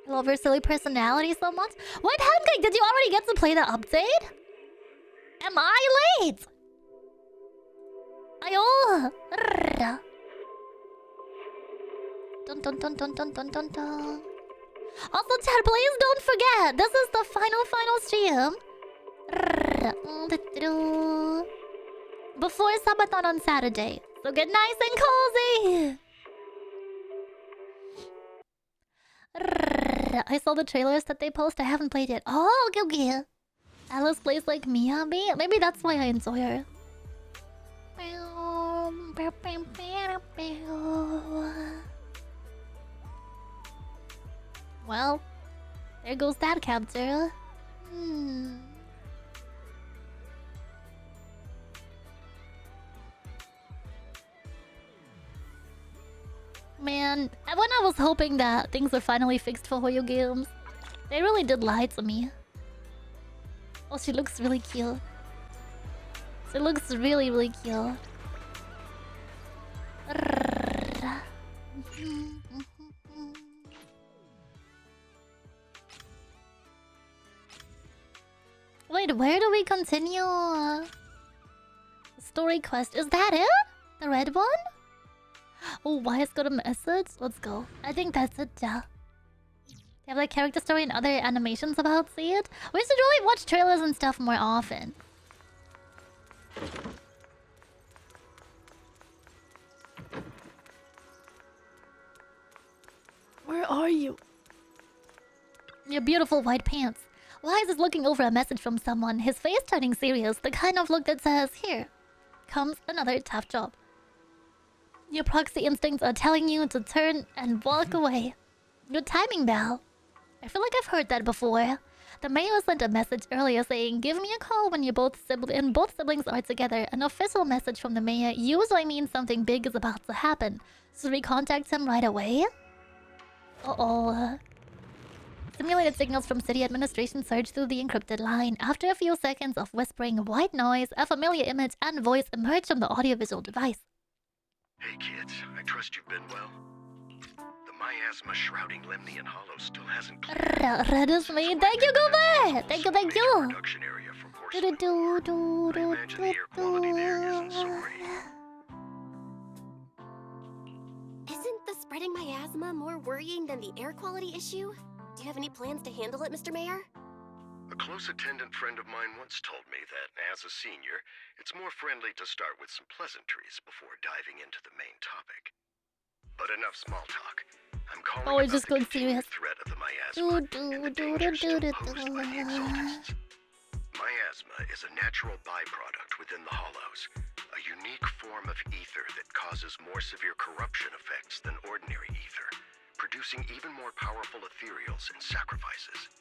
I love her silly personality so much. What, Pancake? Did you already get to play the update? Am I late? Ayo! Dun dun dun dun dun dun dun dun. Also, chat, please don't forget, this is the final stream. Before Sabaton on Saturday. So get nice and cozy. I saw the trailers that they post. I haven't played yet. Oh, okay, okay. Alice plays like Miyabi. Maybe that's why I enjoy her. Well, there goes that capture. Man, when I was hoping that things were finally fixed for Hoyo Games, they really did lie to me. Oh, she looks really cute. She looks really, really cute. Wait, where do we continue? Story quest. Is that it? The red one? Oh, why has got a message? Let's go. I think that's it, yeah. They have like character story and other animations about it. We should really watch trailers and stuff more often. Where are you? Your beautiful white pants. Why is looking over a message from someone, his face turning serious, the kind of look that says, here comes another tough job. Your proxy instincts are telling you to turn and walk away. Your timing bell. I feel like I've heard that before. The mayor sent a message earlier saying, give me a call when both siblings are together. An official message from the mayor usually means something big is about to happen. Should we contact him right away? Uh-oh. Simulated signals from city administration surge through the encrypted line. After a few seconds of whispering white noise, a familiar image and voice emerge from the audiovisual device. Hey kids, I trust you've been well. The miasma shrouding Lemnian Hollow still hasn't cleared. Red is me. Thank you, Goober! Thank you, thank you! Production area for porcelain. I imagine the air quality there isn't so great. Isn't the spreading miasma more worrying than the air quality issue? Do you have any plans to handle it, Mr. Mayor? A close attendant friend of mine once told me that, as a senior, it's more friendly to start with some pleasantries before diving into the main topic. But enough small talk. I'm calling about the continued threat of the miasma and the danger still posed by the exaltists. Miasma is a natural byproduct within the Hollows, a unique form of ether that causes more severe corruption effects than ordinary ether, producing even more powerful ethereals and sacrifices.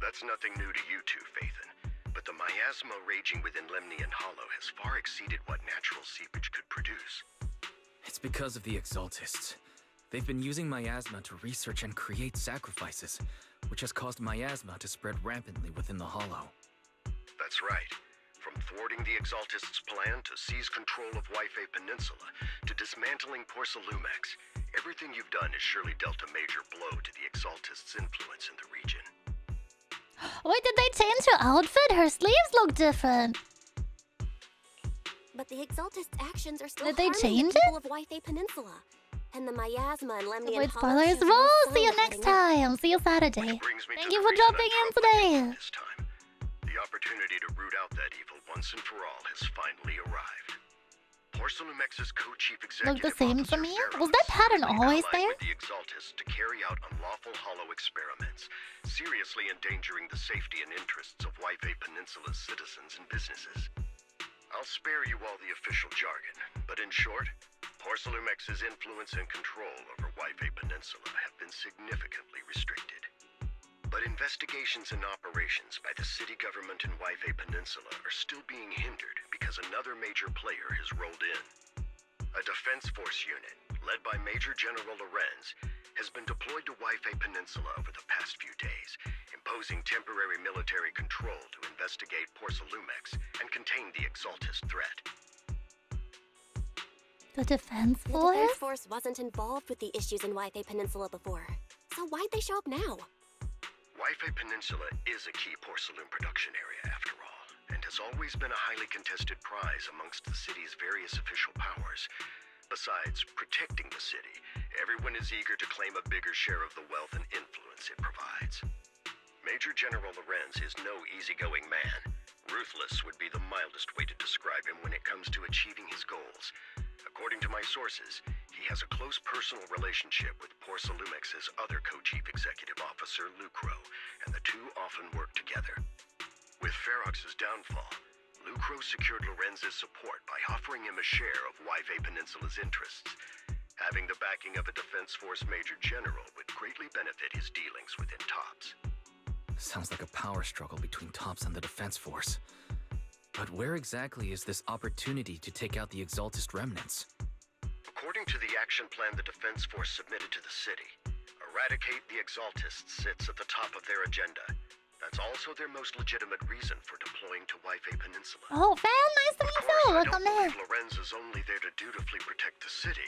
That's nothing new to you two, Phaethon, but the miasma raging within Lemnian Hollow has far exceeded what natural seepage could produce. It's because of the exaltists. They've been using miasma to research and create sacrifices, which has caused miasma to spread rampantly within the Hollow. That's right. From thwarting the exaltists' plan to seize control of Waifei Peninsula to dismantling Porcelumex, everything you've done has surely dealt a major blow to the exaltists' influence in the region. Wait, did they change her outfit? Her sleeves look different. But the exaltists' actions are still did they harming change the people of Waifei Peninsula. And the miasma and Lemnian Wait, Hollow spoilers. should Roll! no See you sign of next letting up. time. See you Saturday. Thank you for dropping in today. This time, the opportunity to root out that evil once and for all has finally arrived. Porcelumex's co-chief executive Look the same to officer, me? Pharaoh, Was that pattern always allied there? with the exaltists to carry out unlawful hollow experiments, seriously endangering the safety and interests of Waifei Peninsula's citizens and businesses. I'll spare you all the official jargon, but in short, Porcelumex's influence and control over Waifei Peninsula have been significantly restricted. But investigations and operations by the city government in Waifei Peninsula are still being hindered because another major player has rolled in. A defense force unit, led by Major General Lorenz, has been deployed to Waifei Peninsula over the past few days, imposing temporary military control to investigate Porcelumex and contain the Exaltist threat. The defense The force? Defense Force wasn't involved with the issues in Wi-Fi Peninsula before. So why'd they show up now? Wi-Fi Peninsula is a key porcelain production area, after all, and has always been a highly contested prize amongst the city's various official powers. Besides protecting the city, everyone is eager to claim a bigger share of the wealth and influence it provides. Major General Lorenz is no easygoing man. Ruthless would be the mildest way to describe him when it comes to achieving his goals. According to my sources, he has a close personal relationship with Porcelumex's other co-chief executive officer, Lucro, and the two often work together. With Ferox's downfall, Lucro secured Lorenz's support by offering him a share of Wi-Fi Peninsula's interests. Having the backing of a Defense Force Major General would greatly benefit his dealings within TOPS. Sounds like a power struggle between TOPS and the Defense Force. But where exactly is this opportunity to take out the Exaltist remnants? According to the action plan the Defense Force submitted to the city, eradicate the Exaltists sits at the top of their agenda. That's also their most legitimate reason for deploying to Wi-Fi Peninsula. Oh, fan, nice to meet you. I Welcome don't in. believe Lorenz is only there to dutifully protect the city,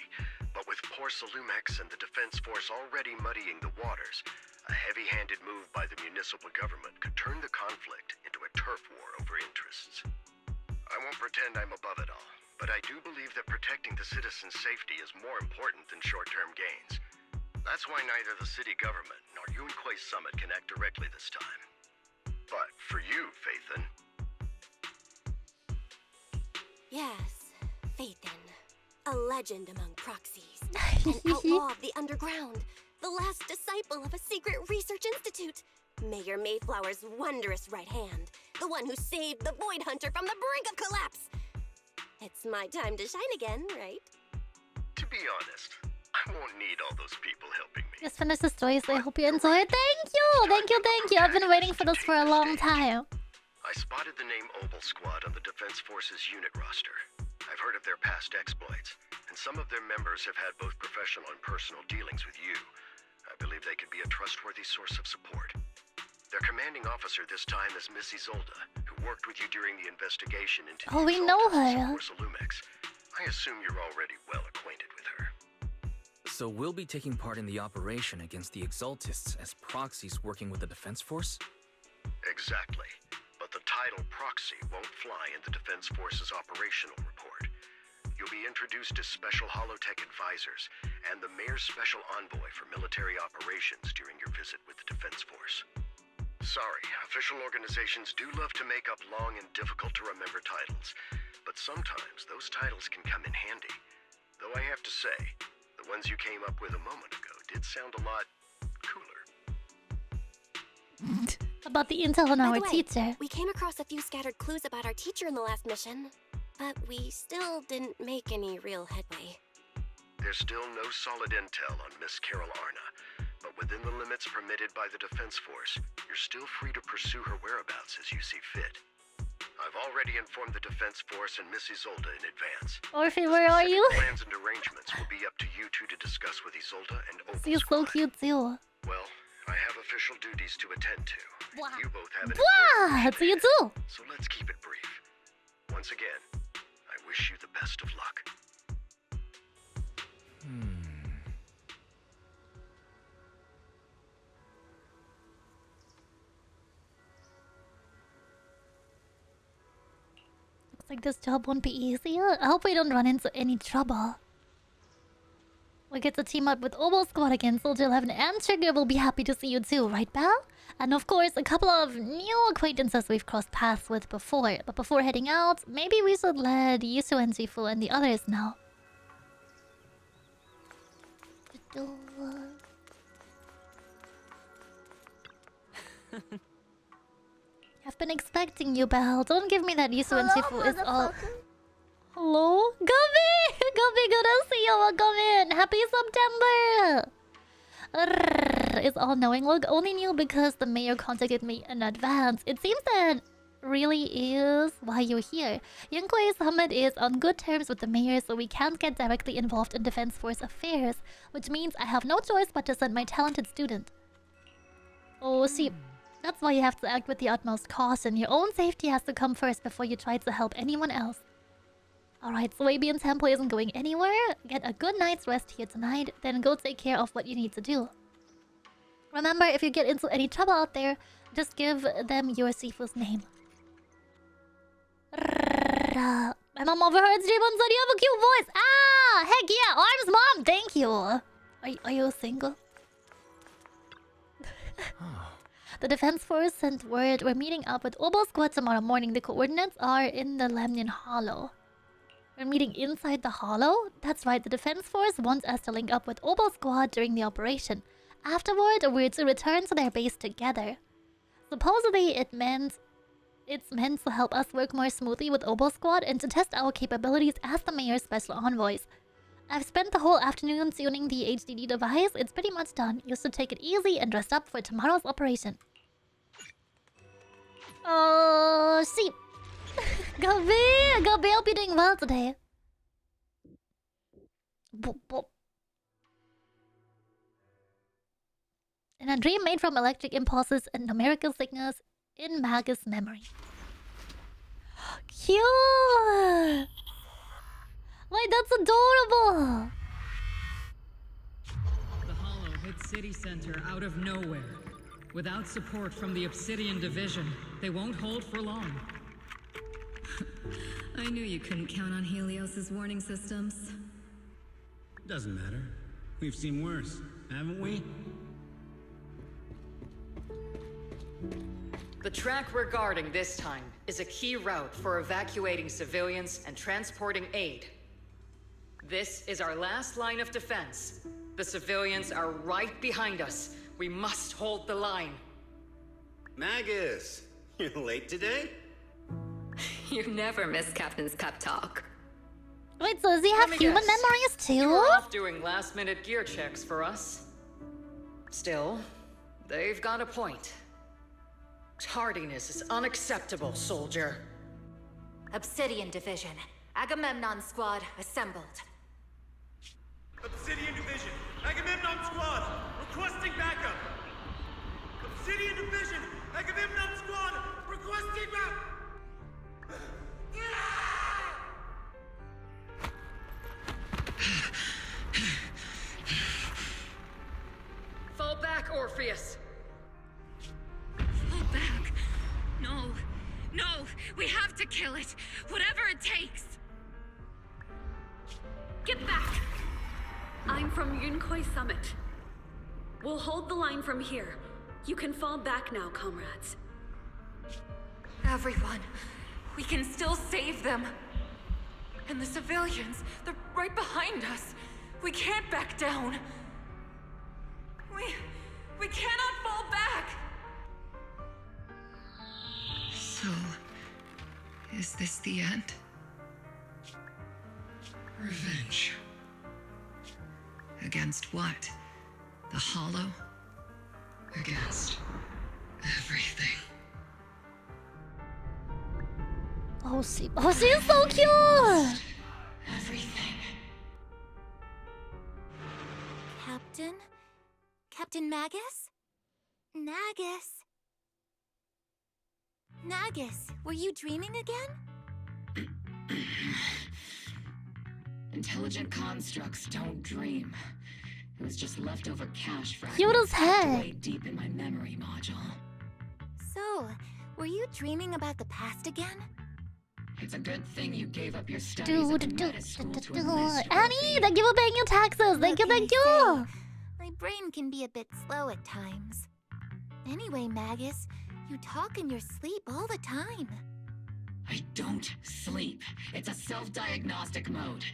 but with Porcelumex and the Defense Force already muddying the waters, a heavy-handed move by the municipal government could turn the conflict into a turf war over interests. I won't pretend I'm above it all, but I do believe that protecting the citizens' safety is more important than short-term gains. That's why neither the city government nor Yunque's summit can act directly this time. But for you, Faithin. Yes, Faithin. A legend among proxies. An outlaw of the underground. The last disciple of a secret research institute. Mayor Mayflower's wondrous right hand. The one who saved the Void Hunter from the brink of collapse. It's my time to shine again, right? To be honest, I won't need all those people helping me. Just finished the story, so I hope you enjoy it. Thank you! Thank you, thank you. I've been waiting for this for a long time. I spotted the name Obel Squad on the Defense Force's unit roster. I've heard of their past exploits, and some of their members have had both professional and personal dealings with you. I believe they could be a trustworthy source of support. Their commanding officer this time is Miss Isolda, who worked with you during the investigation into the Oh, we know Exaltists her. of Porcelumex. I assume you're already well acquainted with her. So we'll be taking part in the operation against the Exaltists as proxies working with the Defense Force? Exactly. But the title Proxy won't fly in the Defense Force's operational report. You'll be introduced as Special Holotech Advisors and the Mayor's Special Envoy for Military Operations during your visit with the Defense Force. Sorry, official organizations do love to make up long and difficult-to-remember titles, but sometimes those titles can come in handy. Though I have to say, the ones you came up with a moment ago did sound a lot cooler. About the intel on By our the way, teacher. we came across a few scattered clues about our teacher in the last mission, but we still didn't make any real headway. There's still no solid intel on Miss Carol Arna, but within the limits permitted by the Defense Force, you're still free to pursue her whereabouts as you see fit. I've already informed the Defense Force and Miss Isolda in advance. Orphe, where are you? Plans and arrangements will be up to you two to discuss with Isolda and Obel She's so Squad. cute too. Well, I have official duties to attend to. Wow. You both have an Wow, important to you mission too. ahead, so let's keep it brief. Once again, I wish you the best of luck. Looks like this job won't be easy. I hope we don't run into any trouble. We get to team up with Obel Squad again. Soldier 11 and Trigger will be happy to see you too, right, Belle? And of course, a couple of new acquaintances we've crossed paths with before. But before heading out, maybe we should let Yusu and Zifu and the others know. I've been expecting you, Belle. Don't give me that Yusu and Zifu is all... Hello? Gummy! Gummy, good to see you. Welcome in. Happy September! It's all-knowing. Look, only knew because the mayor contacted me in advance. It seems that really is why you're here. Yunque's summit is on good terms with the mayor, so we can't get directly involved in Defense Force affairs, which means I have no choice but to send my talented student. Oh, see, that's why you have to act with the utmost caution. Your own safety has to come first before you try to help anyone else. Alright, so Abian Temple isn't going anywhere. Get a good night's rest here tonight, then go take care of what you need to do. Remember, if you get into any trouble out there, just give them your Sifu's name. My mom overheard stream and said you have a cute voice. Ah, heck yeah, Arms mom, thank you. Are you single? The Defense Force sent word we're meeting up with Obo Squad tomorrow morning. The coordinates are in the Lemnian Hollow. We're meeting inside the Hollow? That's right, the Defense Force wants us to link up with Obo Squad during the operation. Afterward, we're to return to their base together. Supposedly, it's meant to help us work more smoothly with Obo Squad and to test our capabilities as the Mayor's special envoys. I've spent the whole afternoon tuning the HDD device. It's pretty much done. You should take it easy and dress up for tomorrow's operation. Oh, sheep. Gabi, hope you're doing well today. Boop, boop. In a dream made from electric impulses and numerical signals in Magus' memory. Cute! Like, that's adorable! The Hollow hit City Center out of nowhere. Without support from the Obsidian Division, they won't hold for long. I knew you couldn't count on Helios's warning systems. Doesn't matter. We've seen worse, haven't we? The track we're guarding this time is a key route for evacuating civilians and transporting aid. This is our last line of defense. The civilians are right behind us. We must hold the line. Magus, you're late today? You never miss Captain's pep talk. Wait, so does he have Let me human guess. memories too? You were off doing last-minute gear checks for us. Still, they've got a point. Tardiness is unacceptable, soldier. Obsidian Division. Agamemnon Squad assembled. Obsidian Division, Agamemnon Squad, requesting backup. Obsidian Division, Agamemnon Squad, requesting backup. Fall back, Orpheus. Fall back. No. No. We have to kill it. Whatever it takes. Get back! I'm from Yunkoi Summit. We'll hold the line from here. You can fall back now, comrades. Everyone, we can still save them. And the civilians, they're right behind us. We can't back down. We cannot fall back! So, is this the end? Revenge. Against what? The Hollow? Against everything. Oh, she's so cute! Everything. Captain? Captain Magus? Nagus, were you dreaming again? Intelligent constructs don't dream. It was just leftover cache fragments Cute as heck. away deep in my memory module. So, were you dreaming about the past again? It's a good thing you gave up your studies at the meta school to enlist, Annie, Dorothy. thank you for paying your taxes. Thank you, What can thank I you. say? My brain can be a bit slow at times. Anyway, Magus, you talk in your sleep all the time. I don't sleep. It's a self-diagnostic mode.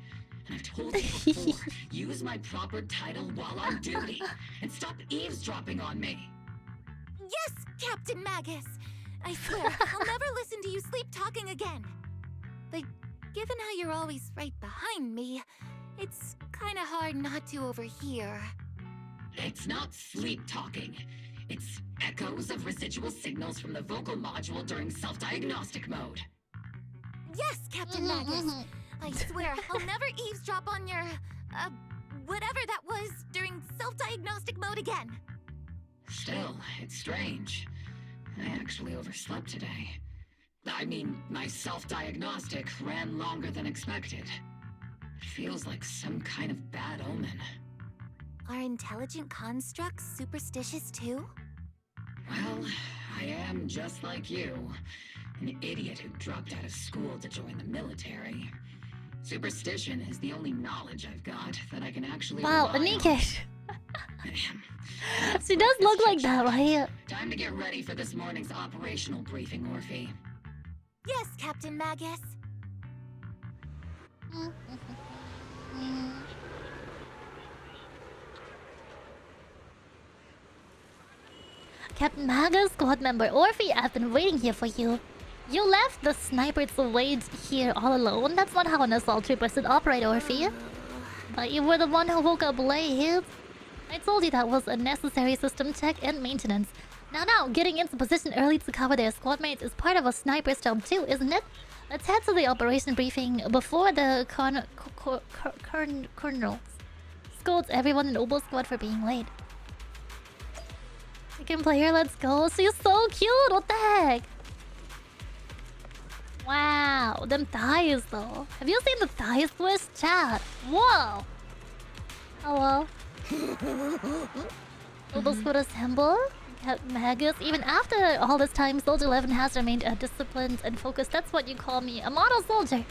And I've told you before, use my proper title while on duty. And stop eavesdropping on me. Yes, Captain Magus! I swear, I'll never listen to you sleep talking again. But given how you're always right behind me, it's kinda hard not to overhear. It's not sleep talking. It's echoes of residual signals from the vocal module during self-diagnostic mode. Yes, Captain Magus! I swear, I'll never eavesdrop on your, whatever that was during self-diagnostic mode again. Still, it's strange. I actually overslept today. I mean, my self-diagnostic ran longer than expected. It feels like some kind of bad omen. Are intelligent constructs superstitious too? Well, I am just like you. An idiot who dropped out of school to join the military. Superstition is the only knowledge I've got that I can actually Wow, rely on. Anikesh. She does look like that, right? Time to get ready for this morning's operational briefing, Orphe. Yes, Captain Magus. Captain Magus, squad member Orphe, I've been waiting here for you. You left the sniper to wait here all alone? That's not how an assault trooper should operate, Orphe. But you were the one who woke up late. I told you that was a necessary system check and maintenance. Now, getting into position early to cover their squad mates is part of a sniper's job too, isn't it? Let's head to the operation briefing before the colonel scolds everyone in Obel squad for being late. You can play her, let's go. She's so cute, what the heck? Wow, them thighs though. Have you seen the thighs twist, chat? Whoa! Hello? Obel squad assemble? Magus, even after all this time, Soldier 11 has remained disciplined and focused. That's what you call me, a model soldier.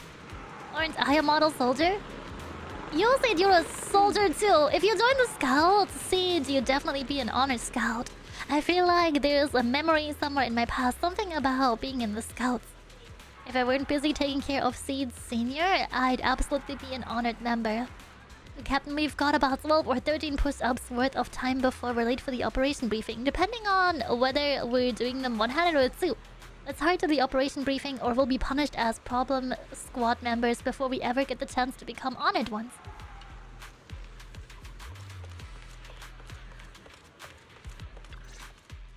Aren't I a model soldier? You said you're a soldier too. If you join the Scouts, Siege, you'd definitely be an honored scout. I feel like there's a memory somewhere in my past, something about being in the Scouts. If I weren't busy taking care of Siege Senior, I'd absolutely be an honored member. Captain, we've got about 12 or 13 push-ups worth of time before we're late for the operation briefing, depending on whether we're doing them one-handed or two. Let's hurry to the operation briefing or we'll be punished as problem squad members before we ever get the chance to become honored ones.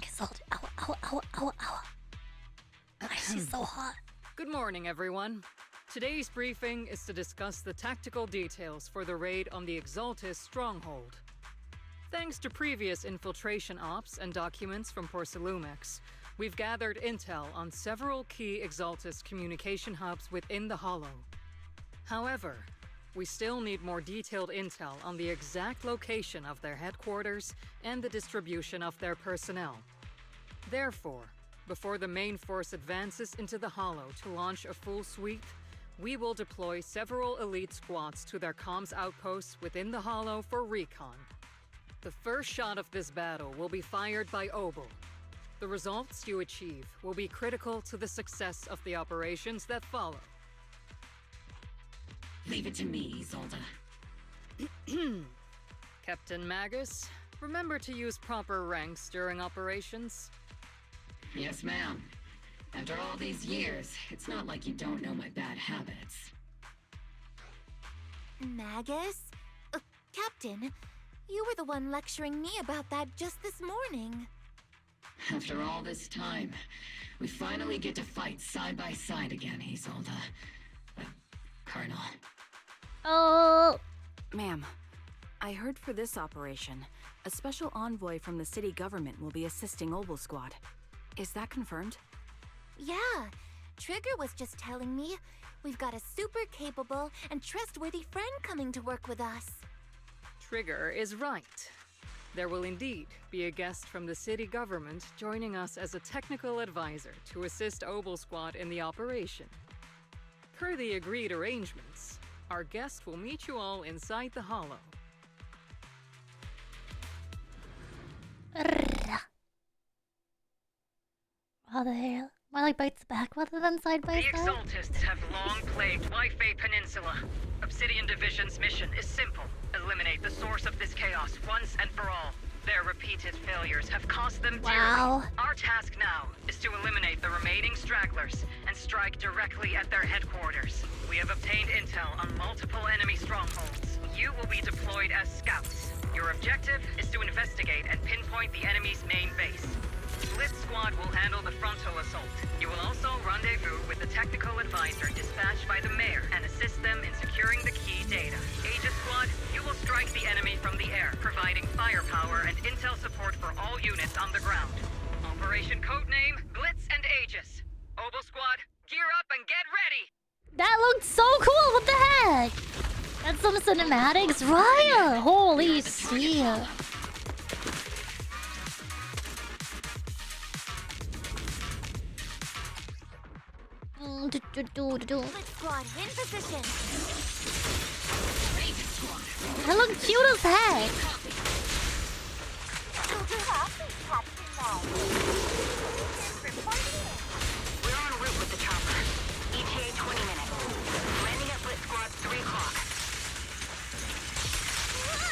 Soldier, ow. Why is she so hot? Good morning, everyone. Today's briefing is to discuss the tactical details for the raid on the Exaltis stronghold. Thanks to previous infiltration ops and documents from Porcelumex, we've gathered intel on several key Exaltis communication hubs within the Hollow. However, we still need more detailed intel on the exact location of their headquarters and the distribution of their personnel. Therefore, before the main force advances into the Hollow to launch a full sweep, we will deploy several elite squads to their comms outposts within the Hollow for recon. The first shot of this battle will be fired by Obel. The results you achieve will be critical to the success of the operations that follow. Leave it to me, Isolde. Captain Magus, remember to use proper ranks during operations? Yes, ma'am. After all these years, it's not like you don't know my bad habits. Magus? Captain, you were the one lecturing me about that just this morning. After all this time, we finally get to fight side by side again, Isolde. Colonel. Oh. Ma'am, I heard for this operation, a special envoy from the city government will be assisting Obel Squad. Is that confirmed? Yeah, Trigger was just telling me we've got a super capable and trustworthy friend coming to work with us. Trigger is right. There will indeed be a guest from the city government joining us as a technical advisor to assist Obel Squad in the operation. Per the agreed arrangements, our guest will meet you all inside the Hollow. What the hell? More like bites back rather than side by The side? Exaltists have long plagued Wi-Fi Peninsula. Obsidian Division's mission is simple. Eliminate the source of this chaos once and for all. Their repeated failures have cost them dearly. Our task now is to eliminate the remaining stragglers and strike directly at their headquarters. We have obtained intel on multiple enemy strongholds. You will be deployed as scouts. Your objective is to investigate and pinpoint the enemy's main base. Blitz Squad will handle the frontal assault. You will also rendezvous with the technical advisor dispatched by the mayor and assist them in securing the key data. Aegis Squad, you will strike the enemy from the air, providing firepower and intel support for all units on the ground. Operation codename Blitz and Aegis. Oval Squad, gear up and get ready! That looked so cool! What the heck? That's some cinematics, Raya! Holy shit! Blitz squad in position. That looked cute as heck! We're en route with the chopper. ETA 20 minutes. Landing at Blitz Squad 3 o'clock.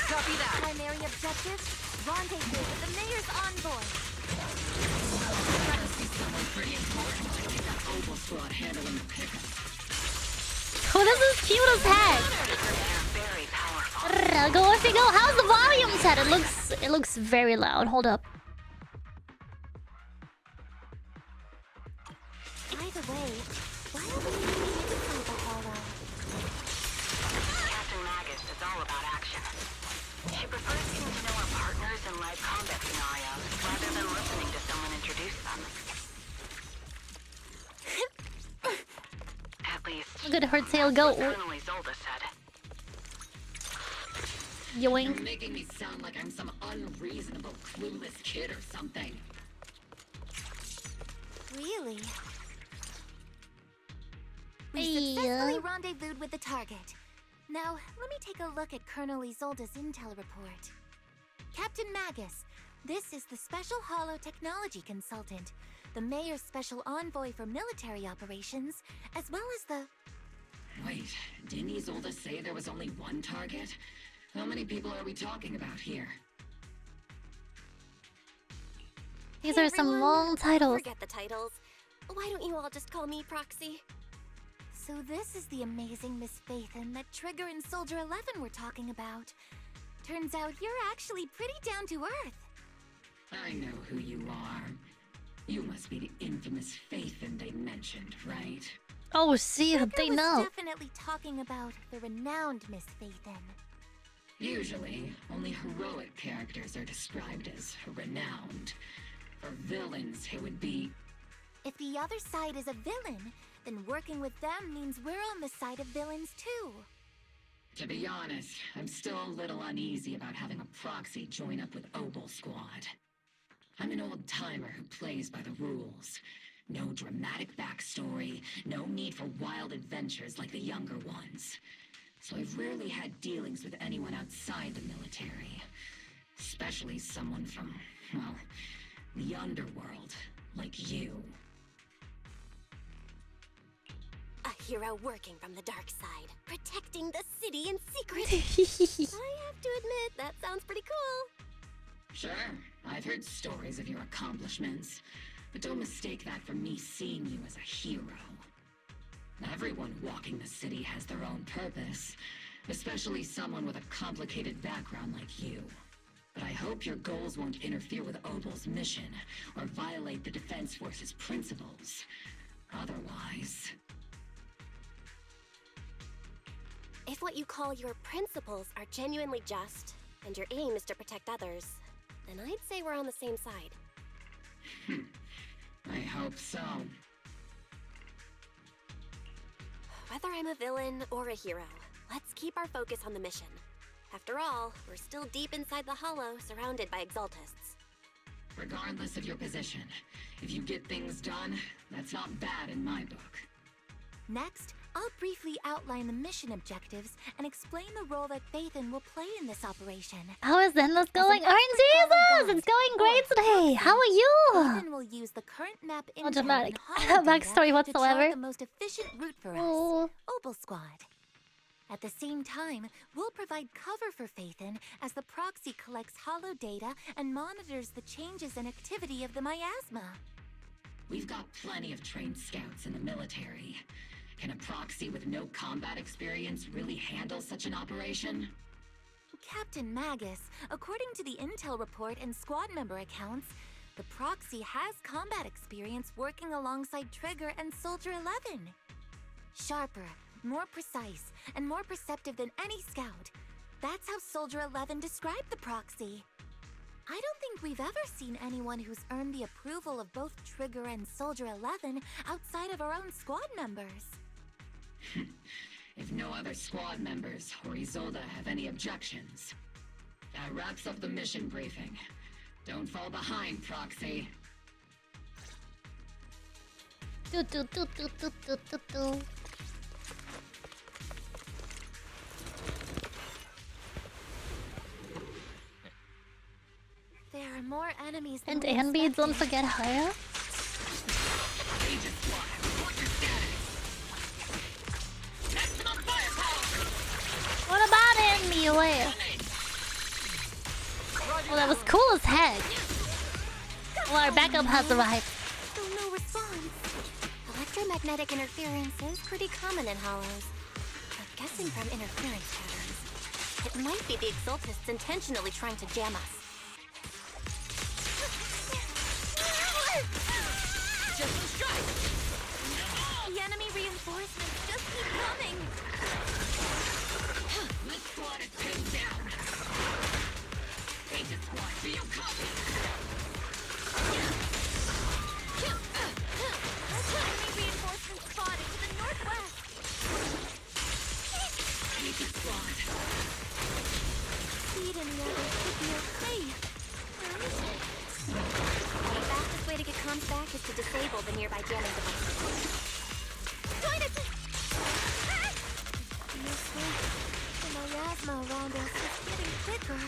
Copy that. Primary objective: rendezvous with the mayor's envoy. Gotta see someone pretty important to get that Oval Squad handling the pickup. Oh, this is cute as heck! Very powerful. Go if you go. How's the volume set? It looks very loud. Hold up. Either way, why are we moving inside the hollow? Captain Magus is all about action. She prefers getting to know her partners in live combat scenarios rather than listening to someone introduce them. At least, Look at her tail go. Colonel Isolde said. Yoink. You're making me sound like I'm some unreasonable, clueless kid or something. Really? We successfully rendezvoused with the target. Now, let me take a look at Colonel Isolde's intel report. Captain Magus, this is the Special Hollow Technology Consultant, the Mayor's Special Envoy for Military Operations, as well as the... Wait, didn't Isolde say there was only one target? How many people are we talking about here? These are some long titles. Forget the titles. Why don't you all just call me Proxy? So this is the amazing Miss Phaethon that Trigger and Soldier 11 were talking about. Turns out you're actually pretty down to earth. I know who you are. You must be the infamous Phaethon they mentioned, right? Oh, see, they was know. Definitely talking about the renowned Miss Phaethon. Usually, only heroic characters are described as renowned. For villains, it would be... If the other side is a villain, then working with them means we're on the side of villains too. To be honest, I'm still a little uneasy about having a proxy join up with Oval Squad. I'm an old-timer who plays by the rules. No dramatic backstory, no need for wild adventures like the younger ones. So I've rarely had dealings with anyone outside the military. Especially someone from, well, the underworld, like you. A hero working from the dark side, protecting the city in secret. I have to admit, that sounds pretty cool. Sure, I've heard stories of your accomplishments, but don't mistake that for me seeing you as a hero. Everyone walking the city has their own purpose, especially someone with a complicated background like you. But I hope your goals won't interfere with Oval's mission, or violate the Defense Force's principles. Otherwise... If what you call your principles are genuinely just, and your aim is to protect others, then I'd say we're on the same side. I hope so. Whether I'm a villain or a hero, let's keep our focus on the mission. After all, we're still deep inside the Hollow, surrounded by Exaltists. Regardless of your position, if you get things done, that's not bad in my book. Next, I'll briefly outline the mission objectives and explain the role that Phaethon will play in this operation. How is Zenless going? Jesus! It's going great today! How are you? Phaethon will use the current map No intel dramatic and hollow backstory data to whatsoever. chart the most efficient route for us, Oval Squad. At the same time, we'll provide cover for Phaethon as the proxy collects hollow data and monitors the changes and activity of the miasma. We've got plenty of trained scouts in the military. Can a proxy with no combat experience really handle such an operation? Captain Magus, according to the intel report and squad member accounts, the proxy has combat experience working alongside Trigger and Soldier 11. Sharper, more precise, and more perceptive than any scout. That's how Soldier 11 described the proxy. I don't think we've ever seen anyone who's earned the approval of both Trigger and Soldier 11 outside of our own squad members. If no other squad members or Isolde have any objections, that wraps up the mission briefing. Don't fall behind, Proxy. There are more enemies than And we Anby, don't expected. forget Haya. What about Anby? Where? Well, that was cool as heck. Well, our backup has arrived. Still no response. Electromagnetic interference is pretty common in hollows. But guessing from interference patterns, it might be the Exultists intentionally trying to jam us. Just a strike! The enemy reinforcements just keep coming. This squad is pinned down. Agent squad, do you copy? Enemy reinforcements spotted to the northwest. Agent squad. Speed and the others should be okay. Where is it? The fastest way to get comms back is to disable the nearby jamming devices. The miasma around us is getting thicker.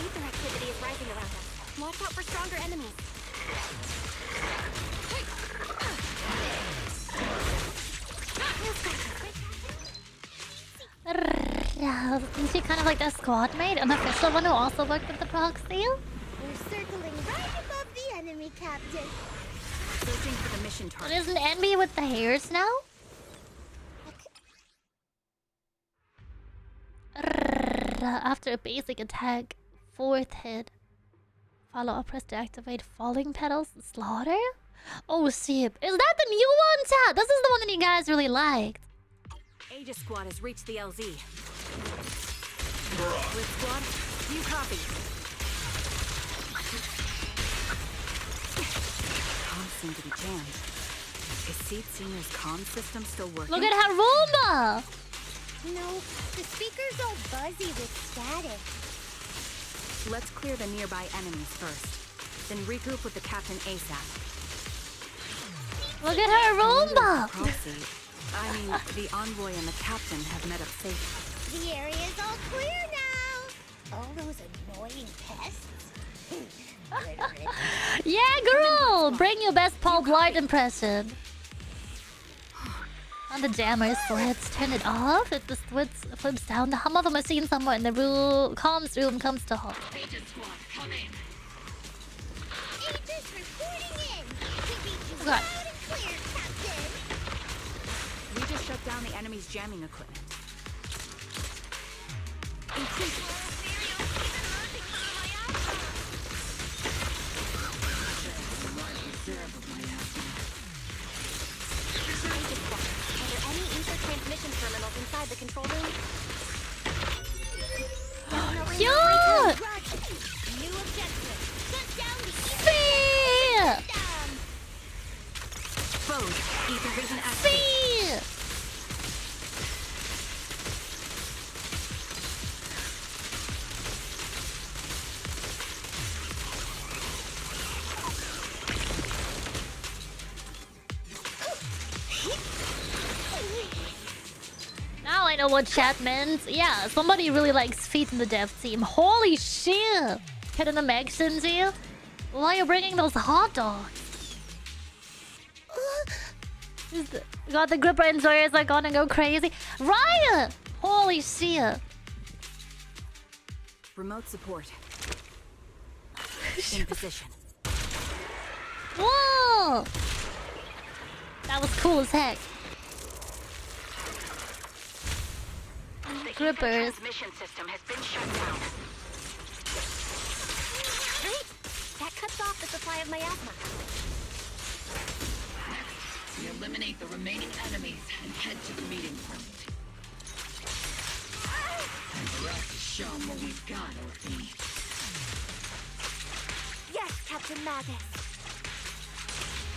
Ether activity is rising around us. Watch out for stronger enemies. Isn't she kind of like their squad mate? An official one who also worked with the Proxy? We're circling right above the enemy, Captain. Searching for the mission But target. isn't Envy with the hairs now? After a basic attack, 4th hit. Follow up, press to activate falling petals. Slaughter? Oh, shit. Is that the new one, chat? This is the one that you guys really liked. Aegis squad has reached the LZ. Blitz squad, you copy. Comms seem to be jammed. Is Seed Senior's comm system still working? Look at Haruma! No, the speaker's all buzzy with static. Let's clear the nearby enemies first. Then regroup with the captain ASAP. Look at Haruma! Proxy. I mean, the envoy and the captain have met up safely. The area's all clear now. All those annoying pests. Yeah, girl! Bring your best Paul Blart impression. On the jammer slits, turn it off. If the switch flips down, the hum of a machine somewhere in the comms room comes to halt. Agent squad, come in. Agents reporting in. We reach you Okay. loud and clear, Captain. We just shut down the enemy's jamming equipment. Are there any ether transmission terminals inside the control room? Definitely Cute! not my turn. New objective. Shut down the See! system. Foes, ether vision active. See! Now I know what chat meant. Yeah, somebody really likes feet in the dev team. Holy shit! Getting them action, G? Why are you bringing those hot dogs? God, the gripper enjoyers are gonna go crazy. Riot! Holy shit! Remote support. In position. Whoa! That was cool as heck. Grippers. Transmission system has been shut down. Great. That cuts off the supply of miasma. We eliminate the remaining enemies and head to the meeting point. Time for us to show them what we've got, Orphe. Captain Magus.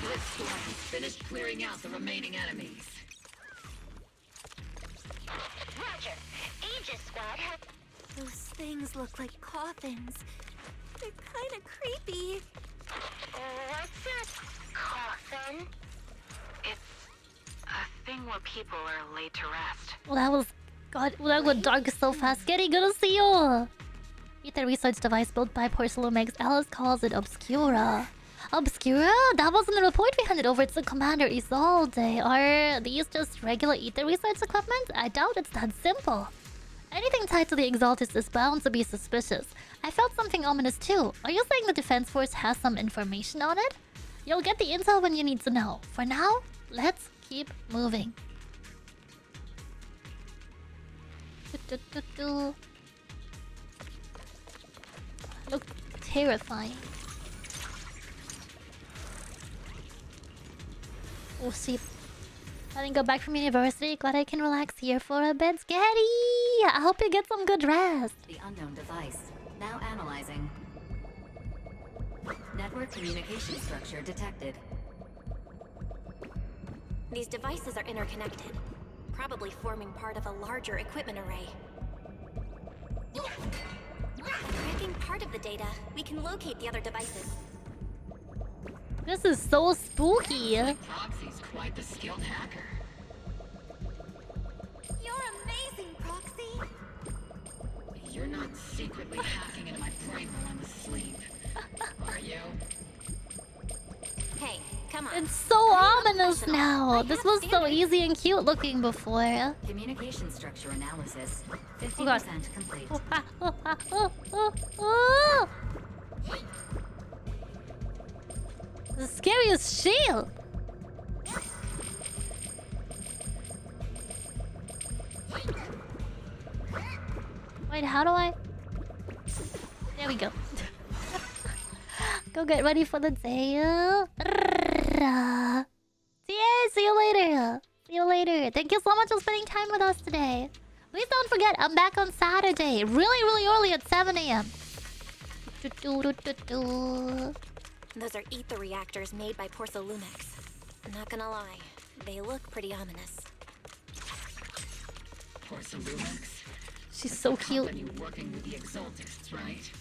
Blitz Squad has finished clearing out the remaining enemies. Roger. Aegis Squad has... Those things look like coffins. They're kind of creepy. What's a coffin? It's a thing where people are laid to rest. Well, that was... God, that went dark so fast. Getty, good to see you! Ether research device built by Porcelumix. Alice calls it Obscura. Obscura? That wasn't the report we handed over to Commander Isolde. Are these just regular ether research equipment? I doubt it's that simple. Anything tied to the Exaltus is bound to be suspicious. I felt something ominous too. Are you saying the Defense Force has some information on it? You'll get the intel when you need to know. For now, let's keep moving. Look terrifying. Oh, see. I didn't go back from university. Glad I can relax here for a bit. Scary! I hope you get some good rest. The unknown device. Now analyzing. Network communication structure detected. These devices are interconnected, probably forming part of a larger equipment array. Tracking part of the data, we can locate the other devices. This is so spooky. Proxy's quite the skilled hacker. You're amazing, Proxy. You're not secretly hacking into my brain while I'm asleep, are you? Hey, come on. It's so ominous now. This was so easy and cute looking before. Communication structure analysis. 50% complete. The scariest shield. Wait, how do I? There we go. Go get ready for the day. Yeah, see you later. See you later. Thank you so much for spending time with us today. Please don't forget, I'm back on Saturday. Really early at 7 a.m. Those are ether reactors made by Porcelumix. Not gonna lie, they look pretty ominous. Porcelumix? She's so cute. Company working with the Exaltists, right?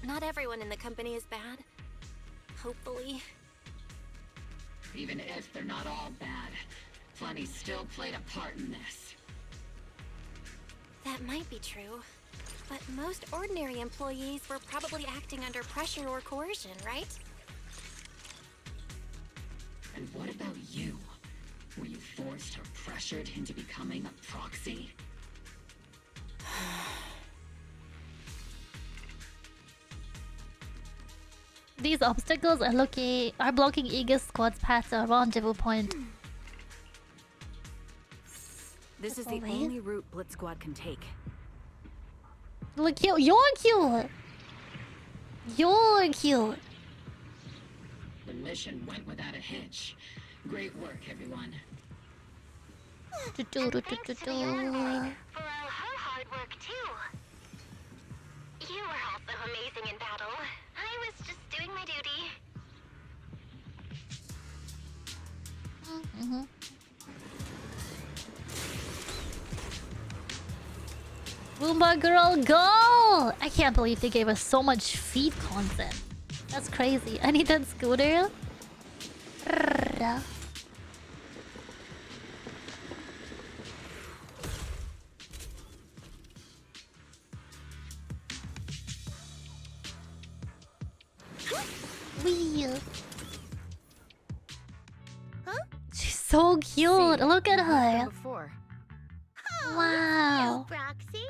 Not everyone in the company is bad. Hopefully. Even if they're not all bad, plenty still played a part in this. That might be true. But most ordinary employees were probably acting under pressure or coercion, right? And what about you? Were you forced or pressured into becoming a proxy? These obstacles are blocking Aegis Squad's path to a rendezvous point. This is the only route Blitz Squad can take. Look cute. You're cute. You're cute. The mission went without a hitch. Great work, everyone. For all her hard work, too. You were also amazing in battle. I was just doing my duty. Boomba girl, go! I can't believe they gave us so much feed content. That's crazy. I need that scooter. Wee. Huh? She's so cute. Look at her. Before. Wow. Proxy?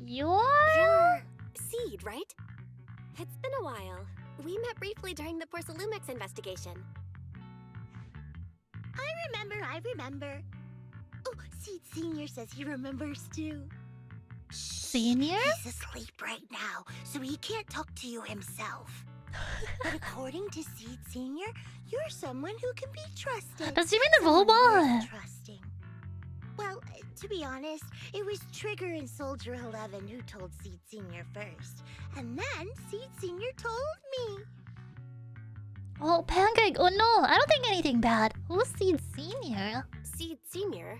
You're Seed, right? It's been a while. We met briefly during the Porcelumix investigation. I remember. Oh, Seed Senior says he remembers too. Senior? He's asleep right now, so he can't talk to you himself. But according to Seed Senior, you're someone who can be trusted. Does she mean the robot? Trusting. Well, To be honest, it was Trigger and Soldier 11 who told Seed Senior first. And then Seed Senior told me. Oh, Pancake, oh no, I don't think anything bad. Who's Seed Senior? Seed Senior?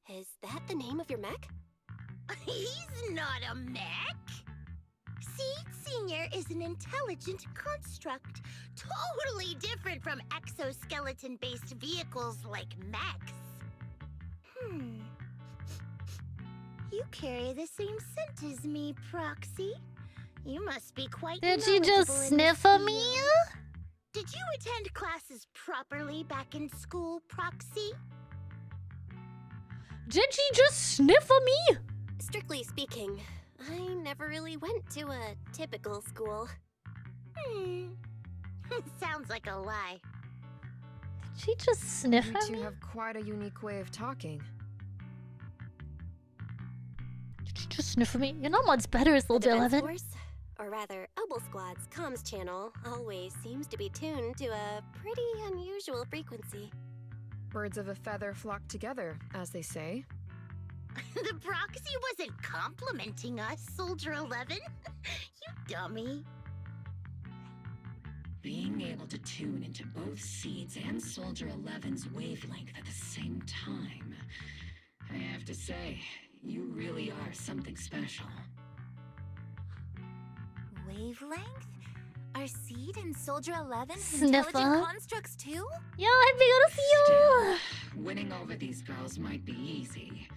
Is that the name of your mech? He's not a mech. Seed Senior is an intelligent construct, totally different from exoskeleton-based vehicles like mechs. You carry the same scent as me, Proxy. You must be quite Did she just knowledgeable in sniff this at me? field. Did you attend classes properly back in school, Proxy? Did she just sniff at me? Strictly speaking, I never really went to a typical school. Sounds like a lie. Did she just sniff You at two me? have quite a unique way of talking. Did she just sniff at me? You're not much better, The Soldier Defense 11. Force, or rather, Obel Squad's comms channel always seems to be tuned to a pretty unusual frequency. Birds of a feather flock together, as they say. The Proxy wasn't complimenting us, Soldier 11. You dummy. Being able to tune into both Seeds and Soldier 11's wavelength at the same time. I have to say, you really are something special. Wavelength? Are Seed and Soldier 11 Sniffer? intelligent constructs too? Yo, I'm gonna see you! Still, winning over these girls might be easy,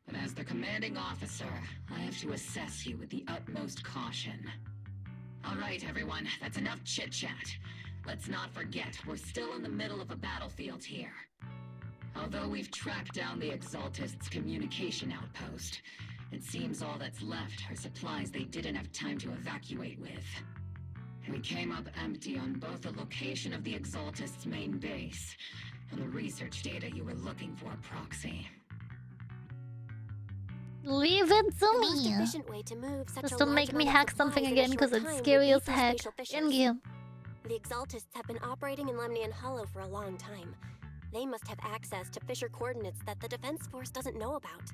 but as their commanding officer, I have to assess you with the utmost caution. All right, everyone, that's enough chit-chat. Let's not forget, we're still in the middle of a battlefield here. Although we've tracked down the Exaltists' communication outpost, it seems all that's left are supplies they didn't have time to evacuate with. We came up empty on both the location of the Exaltists' main base and the research data you were looking for, Proxy. Leave it to The most me. efficient way to move such Just a don't large make me amount of hack something supplies in a again because short it's time would scary be as through heck. spatial fissures. In game. The Exaltists have been operating in Lemnian Hollow for a long time. They must have access to fissure coordinates that the Defense Force doesn't know about.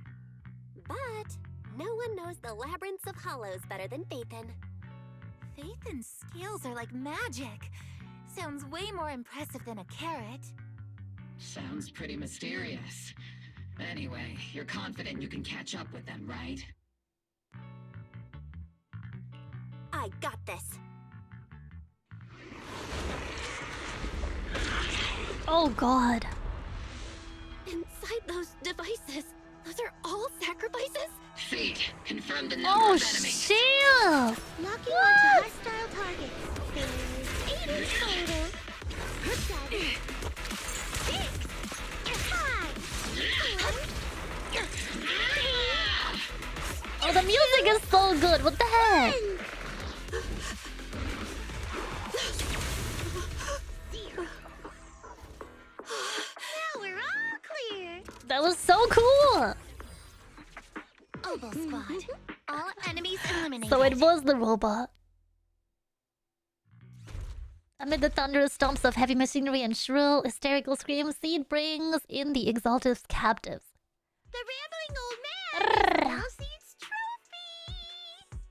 But no one knows the labyrinths of hollows better than Phaethon. Phaethon's skills are like magic. Sounds way more impressive than a carrot. Sounds pretty mysterious. Anyway, you're confident you can catch up with them, right? I got this. Oh god. Inside those devices, those are all sacrifices? Seed, confirm the number Oh of enemies. shit! Locking onto hostile targets. There's 8 in total. Look at it. 6. Oh, the music is so good. What the heck? Now we're all clear. That was so cool. Obel Squad. All enemies eliminated. So it was the robot. Amid the thunderous stomps of heavy machinery and shrill, hysterical screams, Seed brings in the Exaltists' captives. The rambling old man. Now Seed's trophy.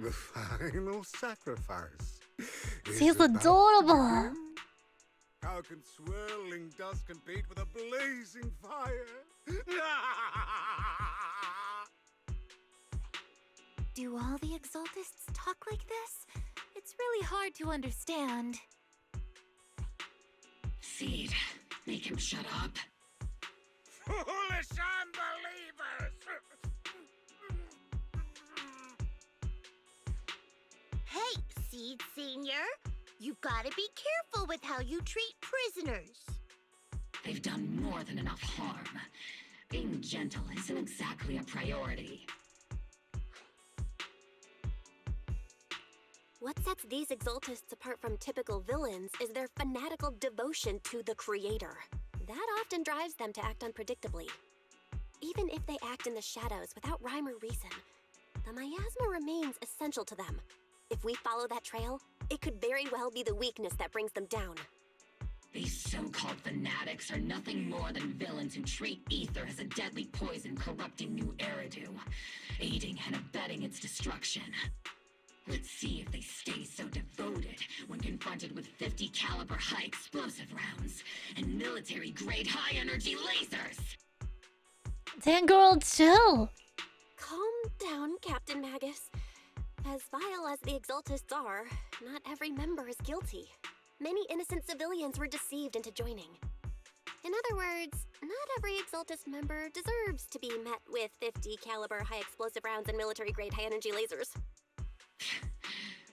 The final sacrifice. Is She's about to adorable. begin? How can swirling dust compete with a blazing fire? Do all the Exaltists talk like this? It's really hard to understand. Seed, make him shut up. Foolish unbelievers! Hey, Seed Senior. You've got to be careful with how you treat prisoners. They've done more than enough harm. Being gentle isn't exactly a priority. What sets these Exaltists apart from typical villains is their fanatical devotion to the Creator. That often drives them to act unpredictably. Even if they act in the shadows without rhyme or reason, the miasma remains essential to them. If we follow that trail, it could very well be the weakness that brings them down. These so-called fanatics are nothing more than villains who treat ether as a deadly poison corrupting new Eridu, aiding and abetting its destruction. Let's see if they stay so devoted when confronted with 50 caliber high explosive rounds and military-grade high-energy lasers! Damn, girl, chill! Calm down, Captain Magus. As vile as the Exaltists are, not every member is guilty. Many innocent civilians were deceived into joining. In other words, not every Exaltist member deserves to be met with 50 caliber high explosive rounds and military-grade high-energy lasers.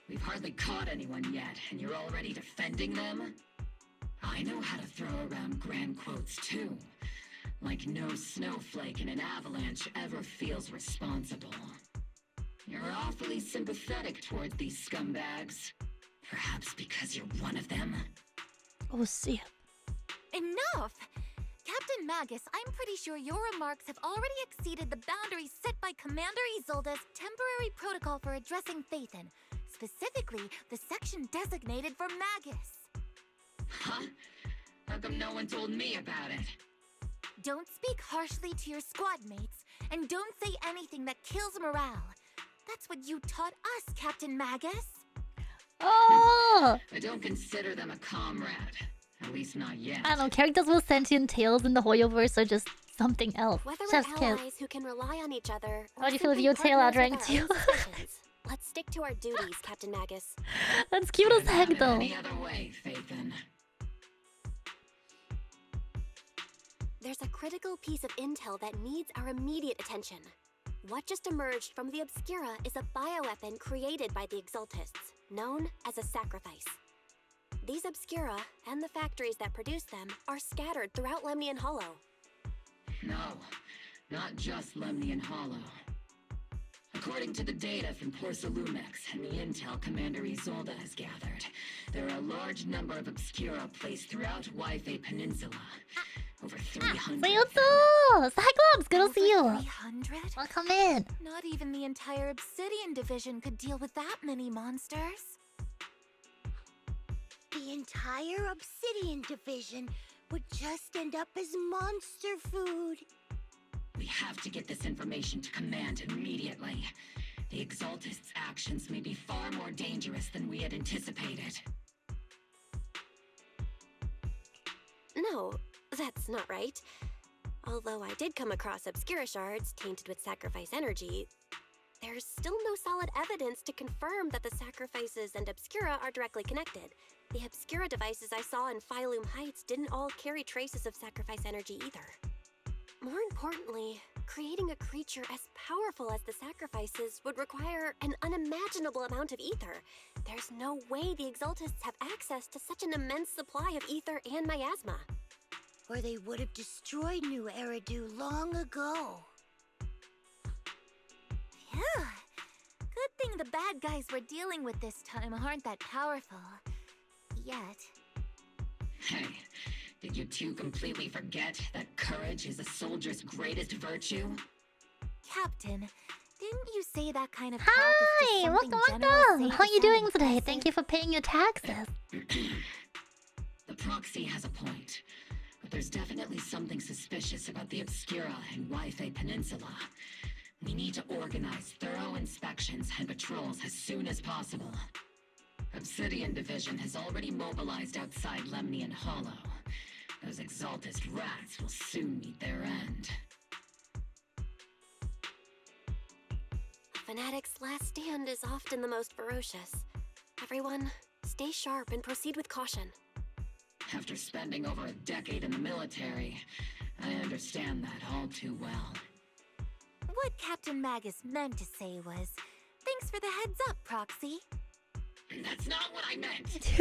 We've hardly caught anyone yet, and you're already defending them? I know how to throw around grand quotes too. Like no snowflake in an avalanche ever feels responsible. You're awfully sympathetic towards these scumbags. Perhaps because you're one of them? Oh, see. Enough! Captain Magus, I'm pretty sure your remarks have already exceeded the boundaries set by Commander Isolde's temporary protocol for addressing Phaethon, specifically the section designated for Magus. Huh? How come no one told me about it? Don't speak harshly to your squad mates, and don't say anything that kills morale. That's what you taught us, Captain Magus. Oh! I don't consider them a comrade. At least not yet. I don't know, characters with sentient tails in the Hoyoverse are just something else. Whether Chef's we're kiss. allies who can rely on each other, How do you feel if your tail outranked you? Let's stick to our duties, Captain Magus. That's cute as heck, though. Any other way, Phaethon? There's a critical piece of intel that needs our immediate attention. What just emerged from the Obscura is a bioweapon created by the Exaltists, known as a sacrifice. These Obscura, and the factories that produce them, are scattered throughout Lemnian Hollow. No, not just Lemnian Hollow. According to the data from Porcelumex and the intel Commander Isolde has gathered, there are a large number of Obscura placed throughout Wi-Fi Peninsula. Over 300. Cyclops, good to see you. 300? Welcome in. Not even the entire Obsidian Division could deal with that many monsters. The entire Obsidian Division would just end up as monster food. We have to get this information to Command immediately. The Exaltists' actions may be far more dangerous than we had anticipated. No, that's not right. Although I did come across Obscura shards tainted with sacrifice energy, there's still no solid evidence to confirm that the sacrifices and Obscura are directly connected. The Obscura devices I saw in Phylum Heights didn't all carry traces of sacrifice energy either. More importantly, creating a creature as powerful as the sacrifices would require an unimaginable amount of ether. There's no way the Exaltists have access to such an immense supply of ether and miasma. Or they would have destroyed New Eridu long ago. Phew. Good thing the bad guys we're dealing with this time aren't that powerful. Yet. Hey, did you two completely forget that courage is a soldier's greatest virtue? Captain, didn't you say that kind of talk Hi, is just something welcome. generals say How to are you sound doing today? impressive? Thank you for paying your taxes. The Proxy has a point, but there's definitely something suspicious about the Obscura and Wi-Fi Peninsula. We need to organize thorough inspections and patrols as soon as possible. Obsidian Division has already mobilized outside Lemnian Hollow. Those Exaltist rats will soon meet their end. A fanatic's last stand is often the most ferocious. Everyone, stay sharp and proceed with caution. After spending over a decade in the military, I understand that all too well. What Captain Magus meant to say was, thanks for the heads up, Proxy. That's not what I meant!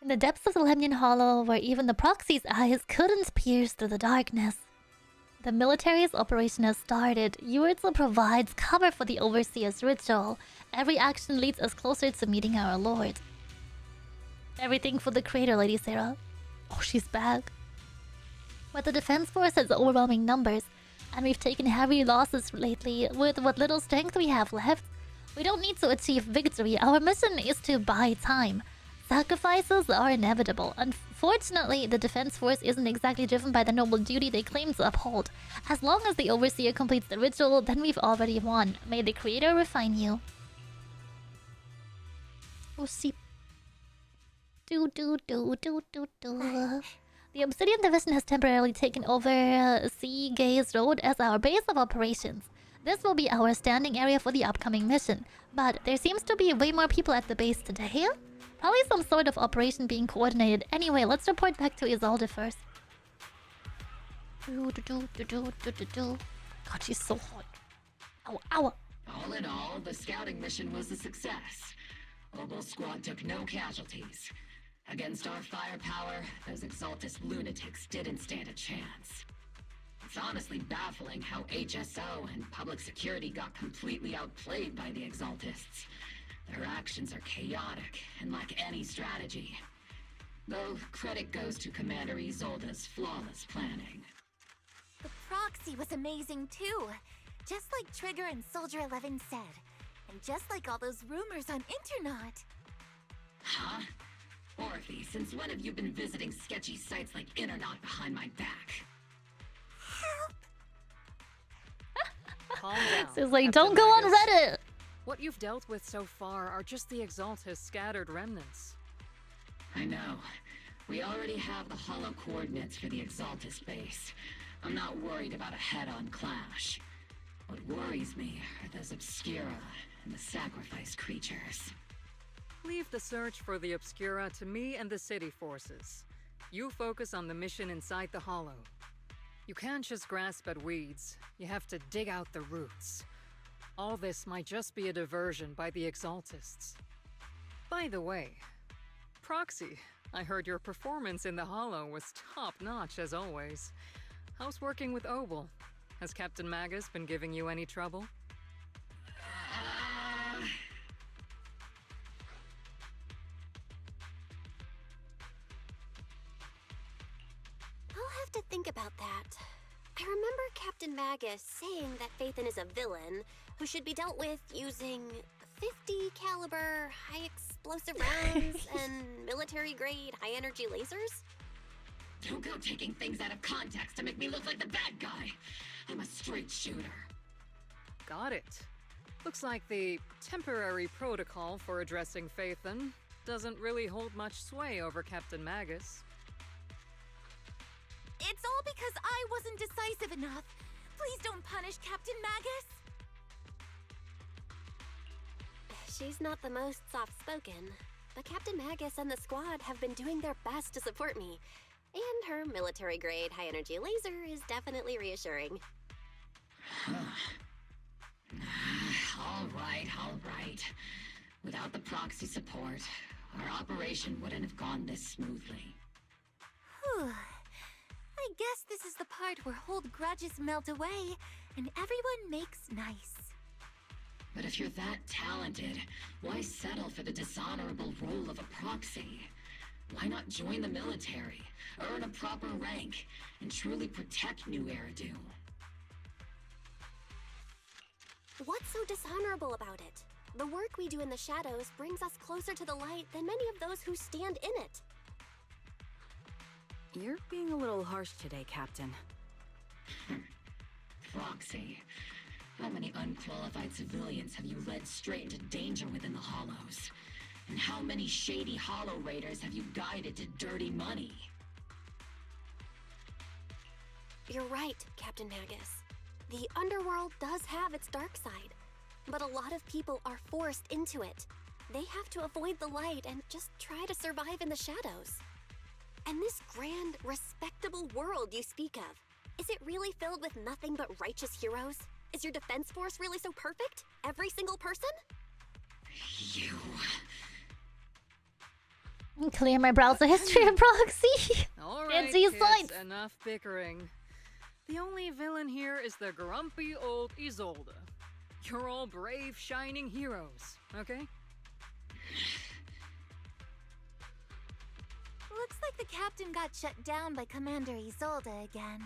In the depths of the Lemnian Hollow, where even the Proxy's eyes couldn't pierce through the darkness, the military's operation has started. Yuritsa provides cover for the Overseer's ritual. Every action leads us closer to meeting our lord. Everything for the Creator, Lady Sarah. Oh, she's back. But the defense force has overwhelming numbers, and we've taken heavy losses lately. With what little strength we have left, We don't need to achieve victory. Our mission is to buy time. Sacrifices are inevitable. Unfortunately, the Defense Force isn't exactly driven by the noble duty they claim to uphold. As long as the Overseer completes the ritual, then we've already won. May the Creator refine you. Oh, see. The Obsidian Division has temporarily taken over Sea Gaze Road as our base of operations. This will be our standing area for the upcoming mission. But there seems to be way more people at the base today. Probably some sort of operation being coordinated. Anyway, let's report back to Isolde first. God, she's so hot. Ow, ow. All in all, the scouting mission was a success. Obel Squad took no casualties. Against our firepower, those Exaltus lunatics didn't stand a chance. It's honestly baffling how HSO and public security got completely outplayed by the Exaltists. Their actions are chaotic and lack any strategy. Though credit goes to Commander Isolde's flawless planning. The Proxy was amazing too. Just like Trigger and Soldier 11 said. And just like all those rumors on Internet. Huh? Orphe, since when have you been visiting sketchy sites like Internet behind my back? Calm down. So it's like, don't go on Reddit! What you've dealt with so far are just the Exaltus scattered remnants. I know. We already have the hollow coordinates for the Exaltus base. I'm not worried about a head-on clash. What worries me are those Obscura and the sacrifice creatures. Leave the search for the Obscura to me and the city forces. You focus on the mission inside the hollow. You can't just grasp at weeds. You have to dig out the roots. All this might just be a diversion by the Exaltists. By the way, Proxy, I heard your performance in the hollow was top-notch as always. How's working with Obel? Has Captain Magus been giving you any trouble? I'll have to think about that. I remember Captain Magus saying that Phaethon is a villain who should be dealt with using 50 caliber high explosive rounds and military-grade high-energy lasers? Don't go taking things out of context to make me look like the bad guy. I'm a straight shooter. Got it. Looks like the temporary protocol for addressing Phaethon doesn't really hold much sway over Captain Magus. It's all because I wasn't decisive enough. Please don't punish Captain Magus. She's not the most soft-spoken, but Captain Magus and the squad have been doing their best to support me. And her military-grade high-energy laser is definitely reassuring. All right. Without the Proxy support, our operation wouldn't have gone this smoothly. Whew. I guess this is the part where old grudges melt away and everyone makes nice. But if you're that talented, why settle for the dishonorable role of a proxy? Why not join the military, earn a proper rank, and truly protect New Eridu? What's so dishonorable about it? The work we do in the shadows brings us closer to the light than many of those who stand in it. You're being a little harsh today, Captain. Proxy, how many unqualified civilians have you led straight into danger within the Hollows? And how many shady Hollow Raiders have you guided to dirty money? You're right, Captain Magus. The underworld does have its dark side, but a lot of people are forced into it. They have to avoid the light and just try to survive in the shadows. And this grand, respectable world you speak of, is it really filled with nothing but righteous heroes? Is your defense force really so perfect? Every single person? You... Clear my browser history of Proxy. All right, Kids, kids, enough bickering. The only villain here is the grumpy old Isolde. You're all brave, shining heroes, okay? Looks like the captain got shut down by Commander Isolde again.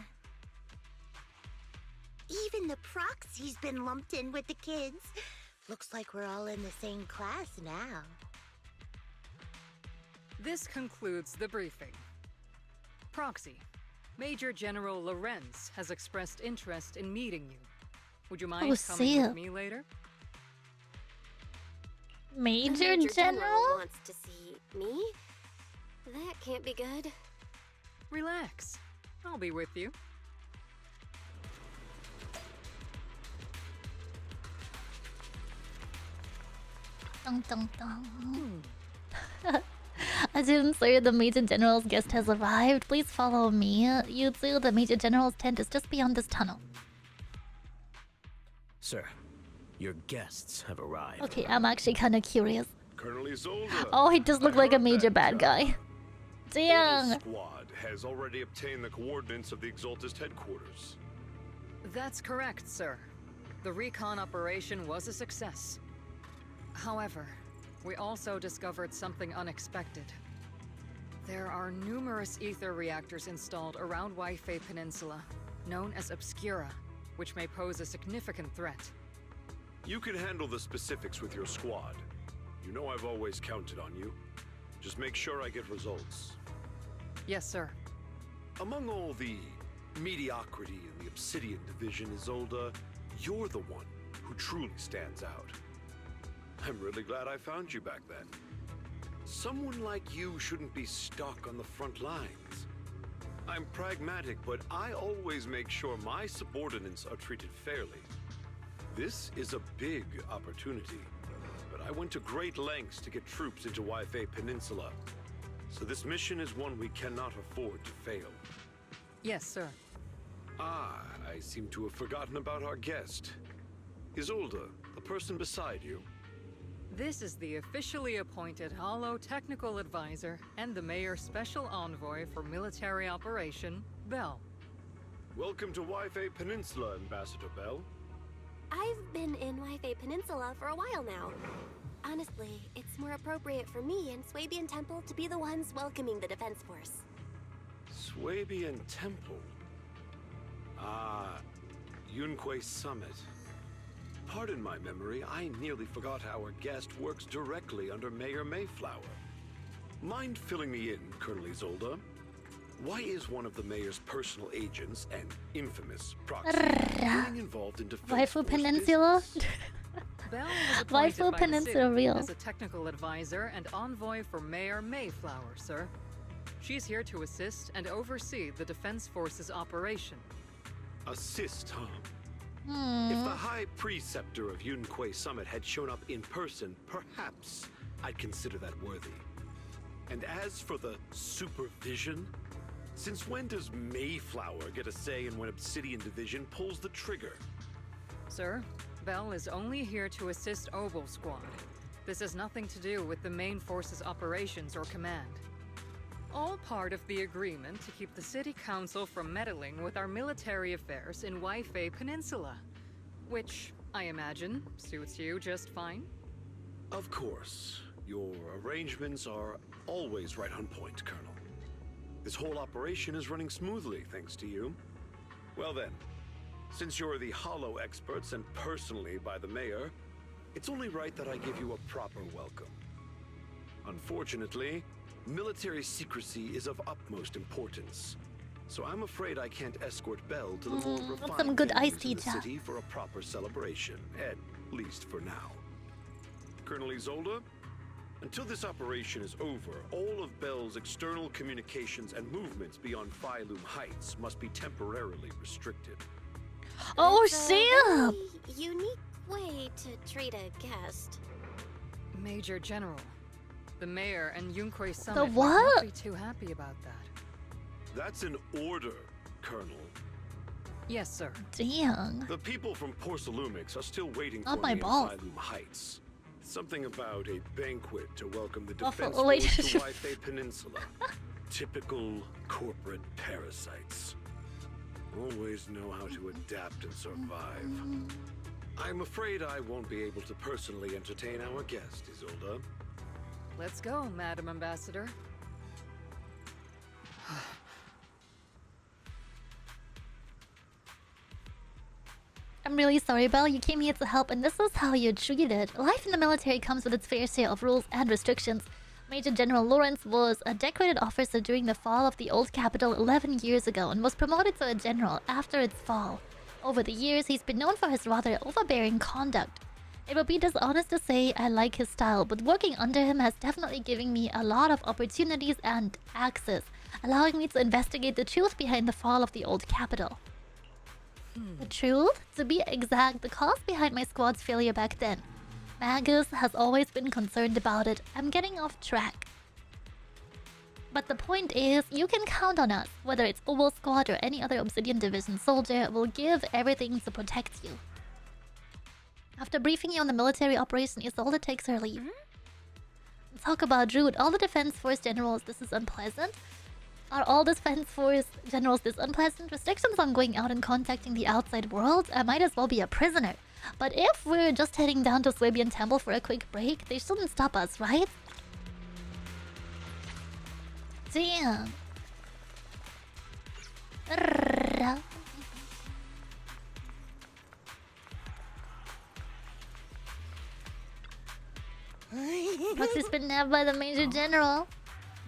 Even the Proxy's been lumped in with the kids. Looks like we're all in the same class now. This concludes the briefing. Proxy, Major General Lorenz has expressed interest in meeting you. Would you mind coming with me later? Major General General? wants to see me? That can't be good. Relax. I'll be with you. Dun, dun, dun. I didn't say the Major General's guest has arrived. Please follow me. Yutsu, the Major General's tent is just beyond this tunnel. Sir, your guests have arrived. Okay, I'm actually kind of curious. Colonel Isolde. Oh, he does look like a major bad guy. Damn. Squad has already obtained the coordinates of the Exaltist headquarters. That's correct, sir. The recon operation was a success. However, we also discovered something unexpected. There are numerous ether reactors installed around Waifei Peninsula, known as Obscura, which may pose a significant threat. You can handle the specifics with your squad. You know I've always counted on you. Just make sure I get results. Yes, sir. Among all the mediocrity in the Obsidian Division, Isolde, you're the one who truly stands out. I'm really glad I found you back then. Someone like you shouldn't be stuck on the front lines. I'm pragmatic, but I always make sure my subordinates are treated fairly. This is a big opportunity, but I went to great lengths to get troops into Waifei Peninsula. So this mission is one we cannot afford to fail. Yes, sir. Ah, I seem to have forgotten about our guest. Isolde, the person beside you. This is the officially appointed Hollow Technical Advisor and the Mayor's Special Envoy for Military Operation, Bell. Welcome to Waifei Peninsula, Ambassador Bell. I've been in Waifei Peninsula for a while now. Honestly, it's more appropriate for me and Swabian Temple to be the ones welcoming the Defense Force. Swabian Temple? Ah, Yunquei Summit. Pardon my memory, I nearly forgot our guest works directly under Mayor Mayflower. Mind filling me in, Colonel Isolde? Why is one of the mayor's personal agents, and infamous Proxy, getting involved in defense Waifu Peninsula? Bell was appointed Waifu by Peninsula the city real. as a technical advisor and envoy for Mayor Mayflower, sir. She's here to assist and oversee the Defense Force's operation. Assist, huh? If the High Preceptor of Yunquei Summit had shown up in person, perhaps I'd consider that worthy. And as for the supervision, since when does Mayflower get a say in when Obsidian Division pulls the trigger? Sir, Bell is only here to assist Obel Squad. This has nothing to do with the main force's operations or command. All part of the agreement to keep the City Council from meddling with our military affairs in Waifei Peninsula. Which, I imagine, suits you just fine? Of course. Your arrangements are always right on point, Colonel. This whole operation is running smoothly, thanks to you. Well then, since you're the Hollow experts and personally by the Mayor, it's only right that I give you a proper welcome. Unfortunately, military secrecy is of utmost importance, so I'm afraid I can't escort Bell to the more refined some good venues iced tea in the chat. city for a proper celebration, at least for now. Colonel Isolde, until this operation is over, all of Bell's external communications and movements beyond Phyloom Heights must be temporarily restricted. Oh, It's a Sam! very unique way to treat a guest. Major General, the Mayor and Yunquei Summit The might what? not be too happy about that. That's an order, Colonel. Yes, sir. Damn. The people from Porcelumix are still waiting Not for my me balls. in Phyloom Heights. Something about a banquet to welcome the Awful defense force to relationship. Waifei Peninsula. Typical corporate parasites. Always know how to adapt and survive. I'm afraid I won't be able to personally entertain our guest, Isolde. Let's go, Madam Ambassador. I'm really sorry, Belle. You came here to help, and this is how you're treated. Life in the military comes with its fair share of rules and restrictions. Major General Lawrence was a decorated officer during the fall of the old capital 11 years ago and was promoted to a general after its fall. Over the years, he's been known for his rather overbearing conduct. It would be dishonest to say I like his style, but working under him has definitely given me a lot of opportunities and access, allowing me to investigate the truth behind the fall of the old capital. The truth? To be exact, the cause behind my squad's failure back then. Magus has always been concerned about it. I'm getting off track. But the point is, you can count on us. Whether it's Oval Squad or any other Obsidian Division soldier, we'll give everything to protect you. After briefing you on the military operation, Isolde takes her leave. Talk about rude. All the Defense Force generals, this is unpleasant. Are all Defense Force generals this unpleasant? Restrictions on going out and contacting the outside world? I might as well be a prisoner. But if we're just heading down to Swabian Temple for a quick break, they shouldn't stop us, right? Damn. Proxy's been nabbed by the Major General.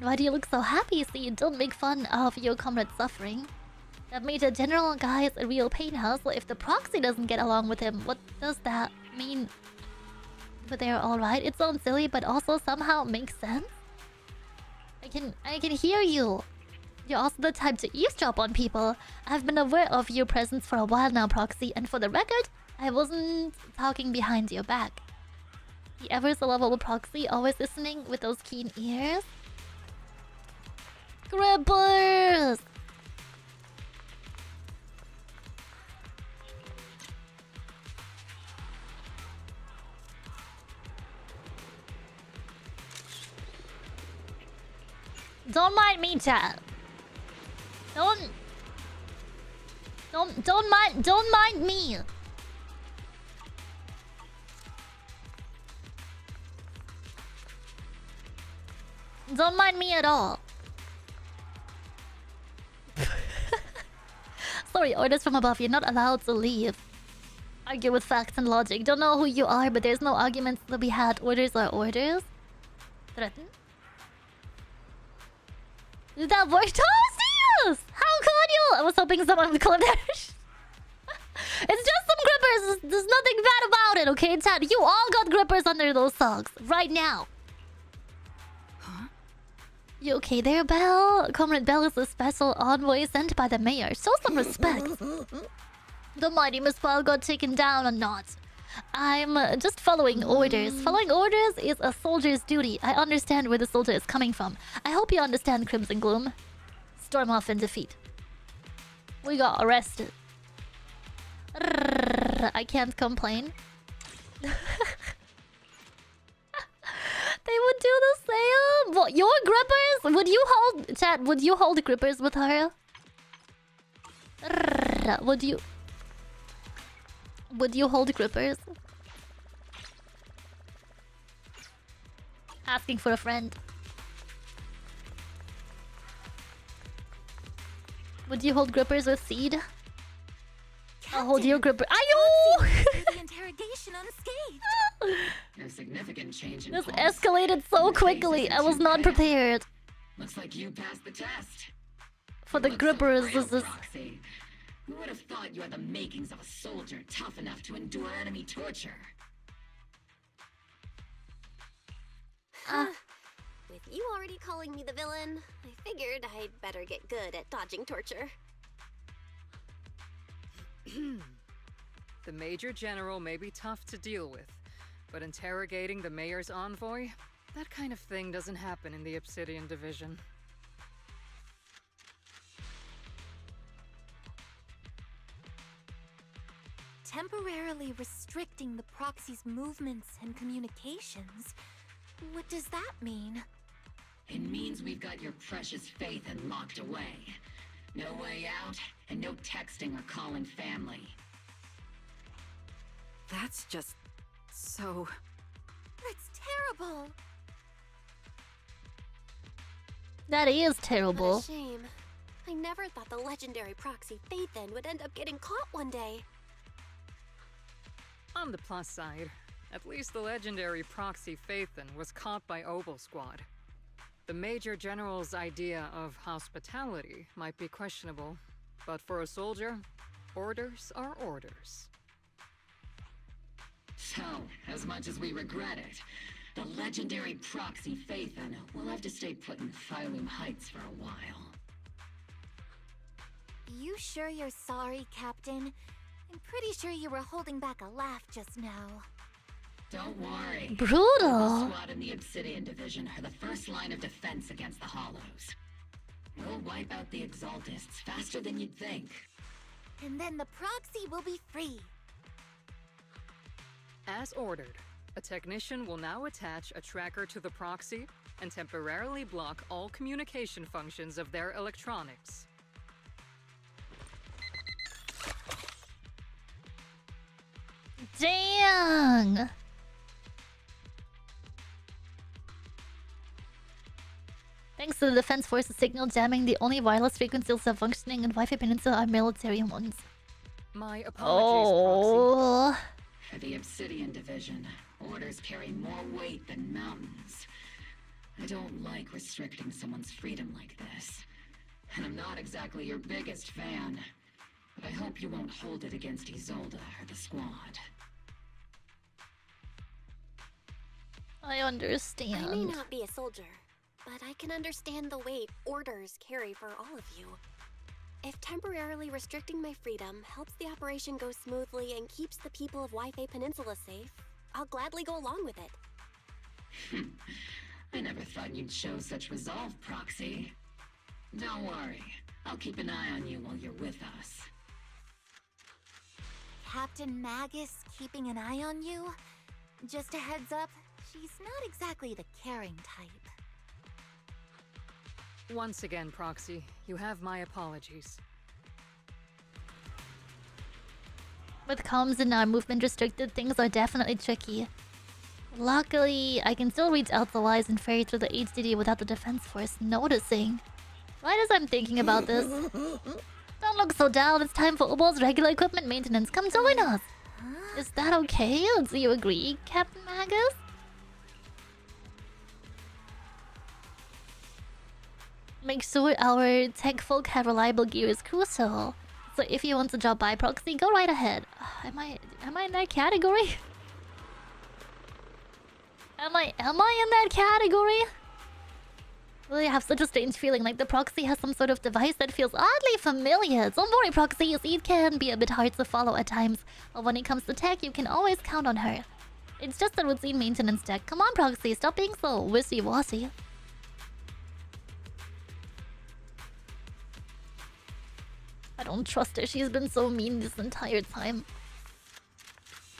Why do you look so happy? See, don't make fun of your comrade's suffering. That Major General guy is a real pain hustle. If the Proxy doesn't get along with him, what does that mean? But they're alright. It sounds silly, but also somehow makes sense. I can hear you. You're also the type to eavesdrop on people. I've been aware of your presence for a while now, Proxy, and for the record, I wasn't talking behind your back. The ever so lovable Proxy, always listening with those keen ears. Grippers! Don't mind me, chat. Don't mind me. Don't mind me at all. Sorry, orders from above. You're not allowed to leave. Argue with facts and logic. Don't know who you are, but there's no arguments to be had. Orders are orders. Threaten? Did that work? Oh, serious! How could you? I was hoping someone would clip that. It's just some grippers. There's nothing bad about it, okay, chat? You all got grippers under those socks right now. Huh? You okay there, Belle? Comrade Belle is a special envoy sent by the mayor. Show some respect. The mighty Miss Belle got taken down or not? I'm just following orders. Following orders is a soldier's duty. I understand where the soldier is coming from. I hope you understand, Crimson Gloom. Storm off in defeat. We got arrested. I can't complain. They would do the same. What, your grippers? Would you hold... Chat, would you hold grippers with her? Would you... Would you hold grippers? Asking for a friend. Would you hold grippers with Seed? Captain, I'll hold your gripper. Ayo! The interrogation unscathed. No significant change in This pulse. escalated so quickly. I was not prepared. Looks like you passed the test. For the grippers, this is... Proxy. Who would have thought you had the makings of a soldier tough enough to endure enemy torture? With you already calling me the villain, I figured I'd better get good at dodging torture. The Major General may be tough to deal with, but interrogating the Mayor's envoy? That kind of thing doesn't happen in the Obsidian Division. Temporarily restricting the Proxy's movements and communications. What does that mean? It means we've got your precious faith and locked away. No way out, and no texting or calling family. That's just... so... That's terrible! That is terrible. What a shame. I never thought the legendary Proxy Faithen would end up getting caught one day. On the plus side, at least the legendary Proxy Phaethon was caught by Obel Squad. The Major General's idea of hospitality might be questionable, but for a soldier, orders are orders. So, as much as we regret it, the legendary Proxy Phaethon will have to stay put in Phylum Heights for a while. You sure you're sorry, Captain? I'm pretty sure you were holding back a laugh just now. Don't worry. Brutal. The squad in the Obsidian Division are the first line of defense against the Hollows. We'll wipe out the Exaltists faster than you'd think. And then the Proxy will be free. As ordered, a technician will now attach a tracker to the Proxy and temporarily block all communication functions of their electronics. Dang! Thanks to the Defense Force's signal jamming, the only wireless frequencies that are functioning in Wi-Fi Peninsula are military ones. My apologies, Proxy. For the Obsidian Division, orders carry more weight than mountains. I don't like restricting someone's freedom like this. And I'm not exactly your biggest fan. But I hope you won't hold it against Isolde or the squad. I understand. I may not be a soldier, but I can understand the weight orders carry for all of you. If temporarily restricting my freedom helps the operation go smoothly and keeps the people of Wi-Fi Peninsula safe, I'll gladly go along with it. I never thought you'd show such resolve, Proxy. Don't worry, I'll keep an eye on you while you're with us. Captain Magus keeping an eye on you? Just a heads up, she's not exactly the caring type. Once again, Proxy, you have my apologies. With comms and movement restricted, things are definitely tricky. Luckily, I can still reach out the lies and ferry through the HDD without the Defense Force noticing. Right as I'm thinking about this... Don't look so down, it's time for Obel's regular equipment maintenance. Come join us! Is that okay? Do you agree, Captain Magus? Make sure our tech folk have reliable gear is crucial. So if you want to drop by Proxy, go right ahead. Am I in that category? Am I in that category? I have such a strange feeling like the Proxy has some sort of device that feels oddly familiar. Don't worry, Proxy, you see, it can be a bit hard to follow at times. But when it comes to tech, you can always count on her. It's just a routine maintenance tech. Come on, Proxy, stop being so wishy-washy. I don't trust her. She's been so mean this entire time.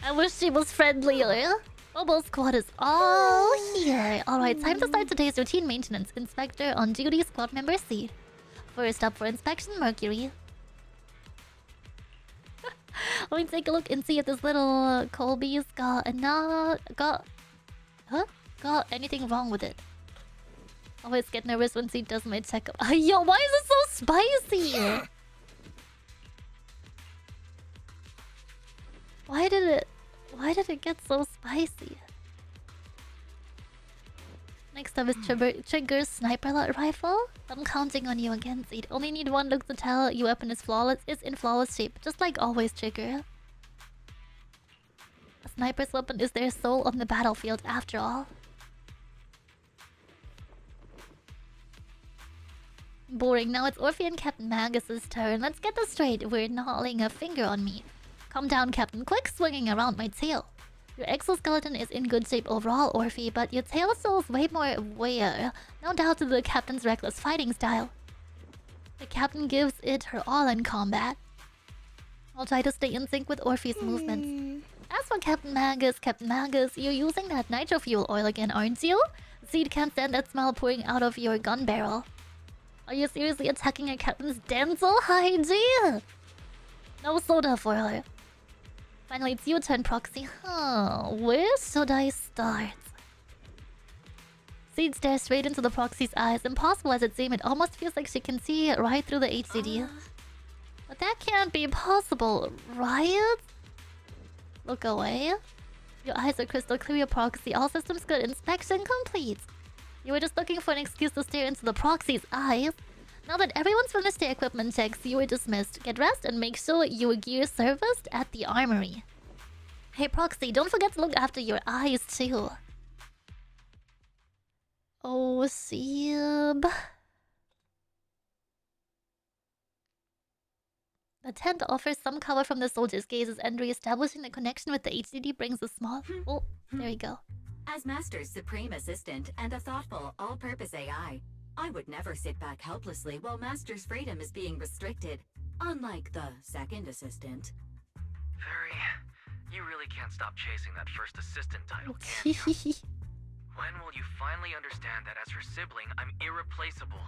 I wish she was friendlier. Obel Squad is all here. Alright, time to start today's routine maintenance. Inspector on duty, squad member C. First up for inspection, Mercury. Let me take a look and see if this little Colby's got anything wrong with it. Always get nervous when she does my checkup. Yo, why is it so spicy? Why did it get so spicy? Next up is Trigger's sniper rifle. I'm counting on you again, Zed. Only need one look to tell your weapon is flawless. It's in flawless shape, just like always, Trigger. A sniper's weapon is their soul on the battlefield, after all. Boring. Now it's Orphe and Captain Magus's turn. Let's get this straight. We're not laying a finger on me. Calm down, Captain. Quick swinging around my tail. Your exoskeleton is in good shape overall, Orphe, but your tail shows way more wear. No doubt to the Captain's reckless fighting style. The Captain gives it her all in combat. I'll try to stay in sync with Orphe's movements. As for Captain Magus, you're using that nitro fuel oil again, aren't you? Zed can't stand that smell pouring out of your gun barrel. Are you seriously attacking a Captain's dental hygiene? No soda for her. Finally, it's your turn, Proxy. Where should I start? Zed stares straight into the Proxy's eyes. Impossible as it seems, it almost feels like she can see right through the HDD. But that can't be possible, right? Look away. Your eyes are crystal clear, Proxy. All systems good. Inspection complete. You were just looking for an excuse to stare into the Proxy's eyes. Now that everyone's finished their equipment checks, you are dismissed. Get rest and make sure your gear is serviced at the armory. Hey, Proxy, don't forget to look after your eyes, too. Oh, Seb. The tent offers some cover from the soldier's gazes, and re-establishing the connection with the HDD brings a small... Oh, there we go. As Master's supreme assistant and a thoughtful, all-purpose AI, I would never sit back helplessly while Master's freedom is being restricted, unlike the second assistant. Fairy, you really can't stop chasing that first assistant title, can you? When will you finally understand that as her sibling, I'm irreplaceable?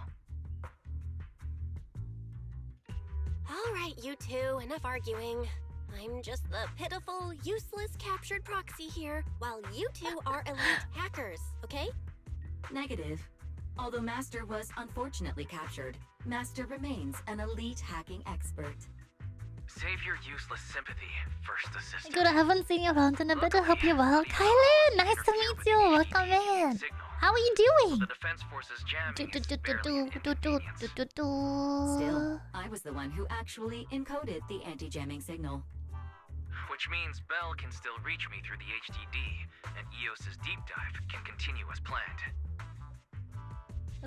Alright, you two, enough arguing. I'm just the pitiful, useless captured proxy here, while you two are elite hackers, okay? Negative. Although Master was unfortunately captured, Master remains an elite hacking expert. Save your useless sympathy, first assistant. Good, I haven't seen you around in a bit. I hope you're well. Kylan, nice to meet you. Welcome in. How are you doing? The Defense Force's jamming Still, I was the one who actually encoded the anti-jamming signal. Which means Bell can still reach me through the HDD, and EOS's deep dive can continue as planned.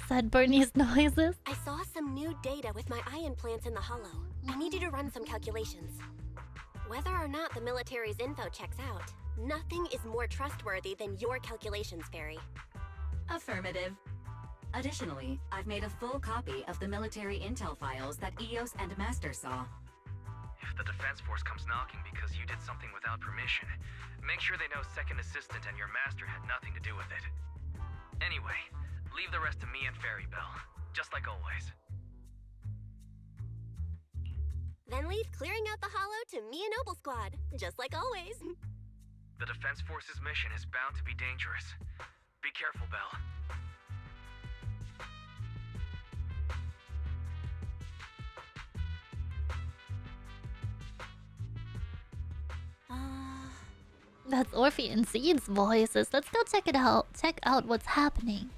Said Bernie's noises. I saw some new data with my eye implants in the hollow. I need you to run some calculations. Whether or not the military's info checks out, nothing is more trustworthy than your calculations, Fairy. Affirmative. Additionally, I've made a full copy of the military intel files that EOS and Master saw. If the Defense Force comes knocking because you did something without permission, make sure they know Second Assistant and your Master had nothing to do with it. Anyway, leave the rest to me and Fairy Bell, just like always. Then leave clearing out the hollow to me and Noble Squad, just like always. The Defense Force's mission is bound to be dangerous. Be careful, Bell. That's Orphe and Seed's voices. Let's go check it out. Check out what's happening.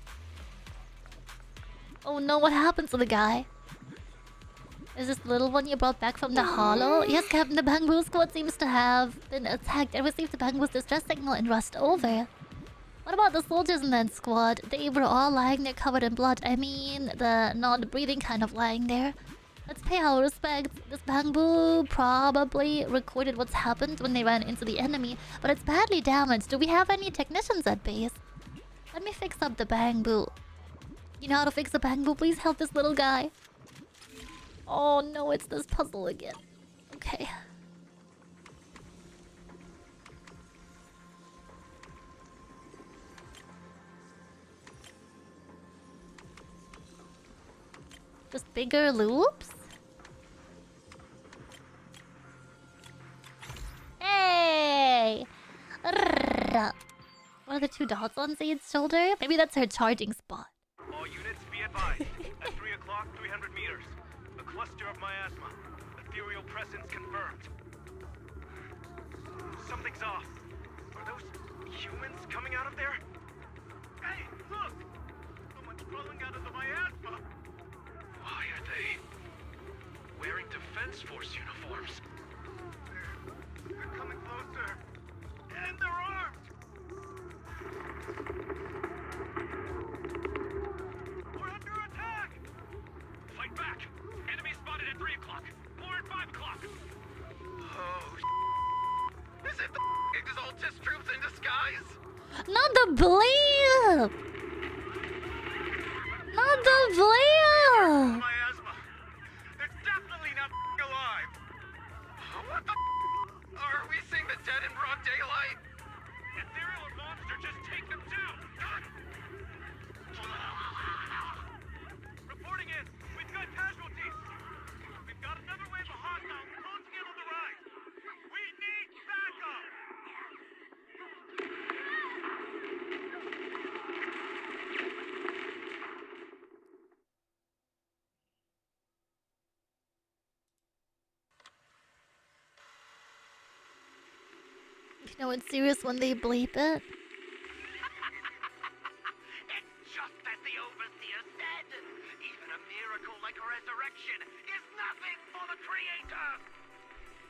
Oh no, what happened to the guy? Is this the little one you brought back from the hollow? Yes, Captain, the Bamboo Squad seems to have been attacked. I received the Bamboo's distress signal and rushed over. What about the soldiers in that squad? They were all lying there covered in blood. I mean, the not breathing kind of lying there. Let's pay our respects. This Bamboo probably recorded what's happened when they ran into the enemy, but it's badly damaged. Do we have any technicians at base? Let me fix up the Bamboo. You know how to fix a Bamboo? Please help this little guy. Oh no, it's this puzzle again. Okay. Just bigger loops? Hey! What are the two dots on Zaid's shoulder? Maybe that's her charging spot. All units be advised. At 3 o'clock, 300 meters. A cluster of miasma. Ethereal presence confirmed. Something's off. Are those humans coming out of there? Hey, look! Someone's crawling out of the miasma! Why are they wearing Defense Force uniforms? They're coming closer. And they're armed! We're under attack! Fight back! Enemy spotted at 3 o'clock. More at 5 o'clock. Oh, is it the Exaltus troops in disguise? Not the blimp! Not the blimp! Miasma. It's definitely not alive. What the are we seeing the dead in broad daylight? Ethereal or monster, just take them down! Reporting in. We've got casualties. We've got another wave of hostiles closing in on the right. We need backup! You know it's serious when they bleep it. It's just as the Overseer said. Even a miracle like a resurrection is nothing for the Creator.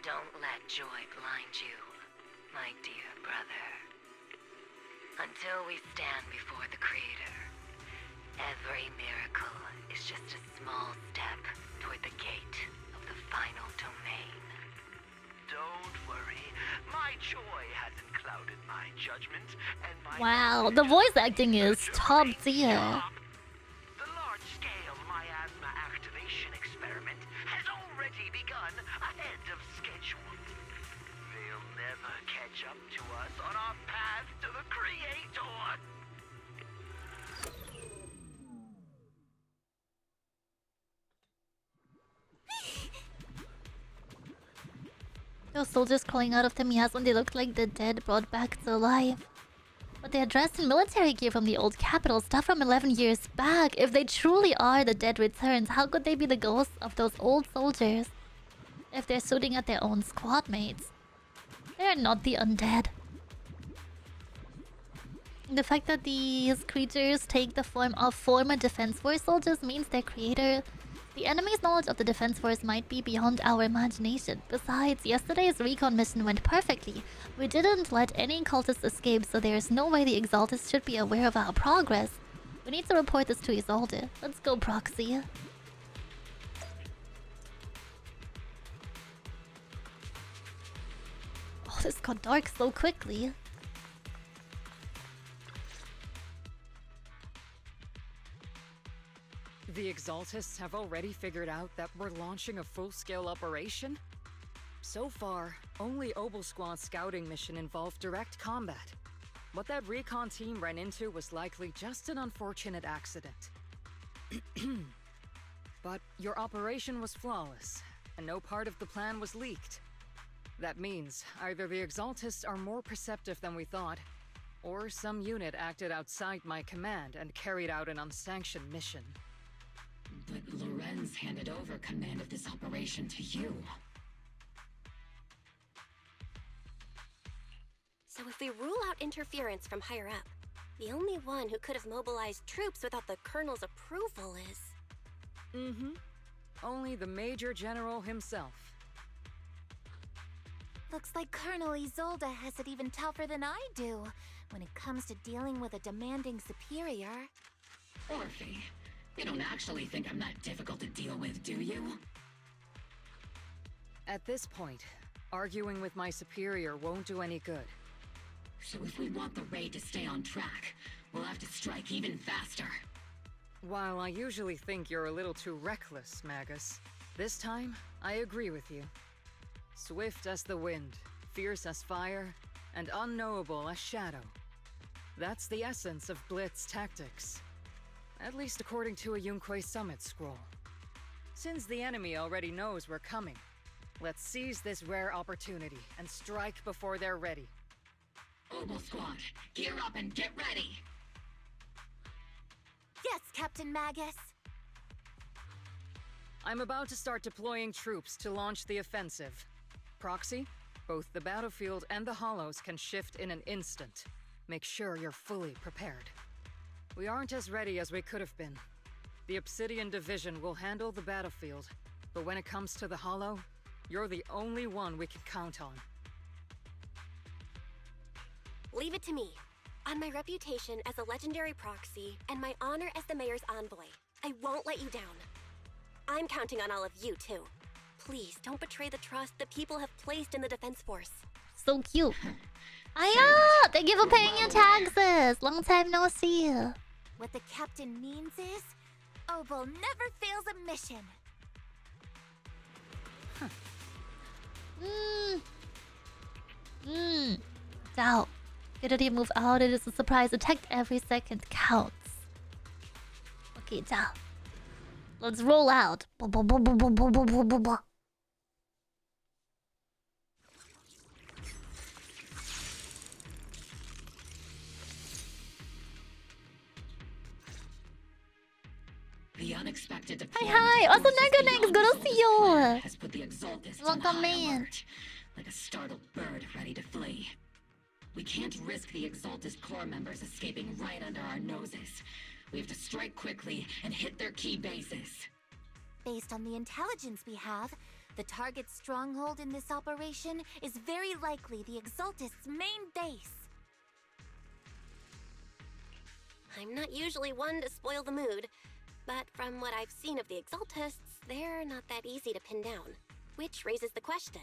Don't let joy blind you, my dear brother. Until we stand before the Creator, every miracle is just a small step toward the gate of the final domain. Don't worry, my joy hasn't clouded my judgment, and my Wow, the voice acting is top tier. The large-scale miasma activation experiment has already begun ahead of schedule. They'll never catch up to us on our path to the Creator. Those soldiers crawling out of the miasma, they looked like the dead brought back to life. But they are dressed in military gear from the old capital, stuff from 11 years back. If they truly are the dead returns, how could they be the ghosts of those old soldiers? If they're shooting at their own squad mates. They're not the undead. The fact that these creatures take the form of former Defense Force soldiers means their creator... The enemy's knowledge of the Defense Force might be beyond our imagination. Besides, yesterday's recon mission went perfectly. We didn't let any cultists escape, so there is no way the Exaltists should be aware of our progress. We need to report this to Isolde. Let's go, Proxy. Oh, this got dark so quickly. The Exaltists have already figured out that we're launching a full-scale operation? So far, only Obel Squad's scouting mission involved direct combat. What that recon team ran into was likely just an unfortunate accident. But your operation was flawless, and no part of the plan was leaked. That means either the Exaltists are more perceptive than we thought, or some unit acted outside my command and carried out an unsanctioned mission. But Lorenz handed over command of this operation to you. So if we rule out interference from higher up, the only one who could have mobilized troops without the Colonel's approval is... Mm-hmm. Only the Major General himself. Looks like Colonel Isolde has it even tougher than I do when it comes to dealing with a demanding superior. Orphe, you don't actually think I'm that difficult to deal with, do you? At this point, arguing with my superior won't do any good. So if we want the raid to stay on track, we'll have to strike even faster. While I usually think you're a little too reckless, Magus, this time, I agree with you. Swift as the wind, fierce as fire, and unknowable as shadow. That's the essence of Blitz tactics. At least according to a Yunquay Summit scroll. Since the enemy already knows we're coming, let's seize this rare opportunity and strike before they're ready. Obel Squad, gear up and get ready! Yes, Captain Magus! I'm about to start deploying troops to launch the offensive. Proxy, both the battlefield and the hollows can shift in an instant. Make sure you're fully prepared. We aren't as ready as we could have been. The Obsidian Division will handle the battlefield, but when it comes to the hollow, you're the only one we can count on. Leave it to me. On my reputation as a legendary proxy and my honor as the mayor's envoy, I won't let you down. I'm counting on all of you, too. Please, don't betray the trust the people have placed in the Defense Force. So cute. Aya! Thank you for paying your taxes! Long time no see. What the captain means is, Obel never fails a mission. Doubt. Get ready to move out. It is a surprise attack. Every second counts. Okay, ciao. Let's roll out. The unexpected Hi, also Neganex, good to see you. Has put the Exaltists Welcome on high in. alert, like a startled bird ready to flee. We can't risk the Exaltist core members escaping right under our noses. We have to strike quickly and hit their key bases. Based on the intelligence we have, the target's stronghold in this operation is very likely the Exaltist's main base. I'm not usually one to spoil the mood, but from what I've seen of the Exaltists, they're not that easy to pin down. Which raises the question,